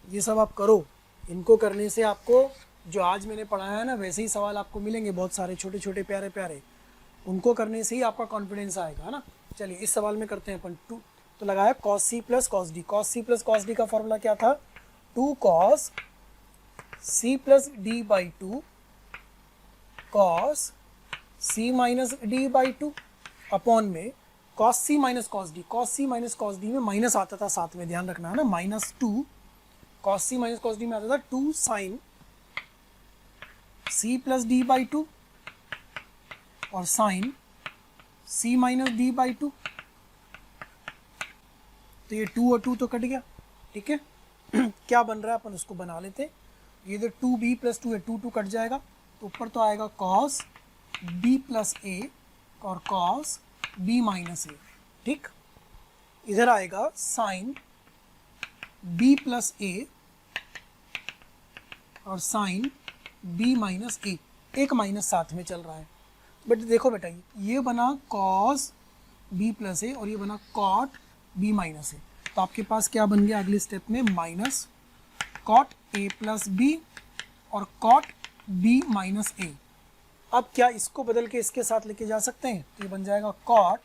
ये सब आप करो। इनको करने से आपको जो आज मैंने पढ़ाया है ना वैसे ही सवाल आपको मिलेंगे बहुत सारे छोटे छोटे प्यारे प्यारे। उनको करने से ही आपका कॉन्फिडेंस आएगा, है ना। चलिए इस सवाल में करते हैं अपन। टू तो लगाया cos c plus cos d। cos c plus cos d का फॉर्मूला क्या था, 2 cos c plus d by 2 cos c minus d by 2 upon में cos c minus cos d। cos c minus cos d में माइनस आता था साथ में, ध्यान रखना है ना। -2 cos c minus cos d में आता था 2 sin c plus d by 2 और sin c minus d by 2। तो ये 2 और 2 तो कट गया, ठीक है। क्या बन रहा है अपन उसको बना लेते हैं। ये तो 2b प्लस 2 है, 2 2 कट जाएगा तो ऊपर तो आएगा cos b प्लस a और cos b माइनस a, ठीक। इधर आएगा sin b प्लस a और sin बी माइनस ए, एक माइनस साथ में चल रहा है। बट देखो बेटा, ये बना कॉस बी प्लस ए और ये बना कॉट बी माइनस ए, तो आपके पास क्या बन गया अगले स्टेप में, minus cot A plus B और कॉट बी माइनस ए। अब क्या इसको बदल के इसके साथ लेके जा सकते हैं, तो ये बन जाएगा cot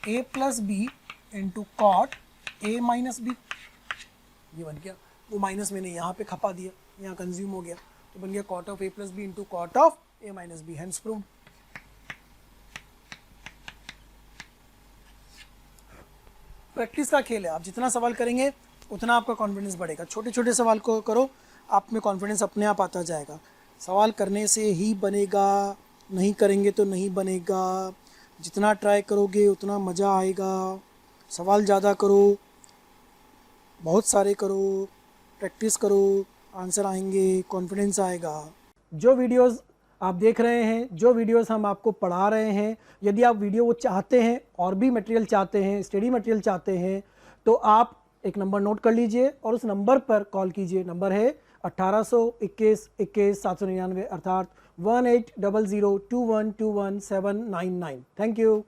A plus B into cot A minus B. ये बन गया, वो माइनस मैंने यहाँ पे खपा दिया, यहाँ कंज्यूम हो गया, तो बन गया cot of A plus B into cot of A minus B, hence proved. Practice का खेल है, आप जितना सवाल करेंगे उतना आपका कॉन्फिडेंस बढ़ेगा। छोटे छोटे सवाल को करो, आप में कॉन्फिडेंस अपने आप आता जाएगा। सवाल करने से ही बनेगा, नहीं करेंगे तो नहीं बनेगा। जितना ट्राई करोगे उतना मज़ा आएगा। सवाल ज़्यादा करो, बहुत सारे करो, प्रैक्टिस करो, आंसर आएंगे, कॉन्फिडेंस आएगा। जो वीडियोस आप देख रहे हैं, जो वीडियोस हम आपको पढ़ा रहे हैं, यदि आप वीडियो वो चाहते हैं और भी मटेरियल चाहते हैं, स्टडी मटेरियल चाहते हैं, तो आप एक नंबर नोट कर लीजिए और उस नंबर पर कॉल कीजिए। नंबर है 1821 799 अर्थात 18002121 799। Thank you.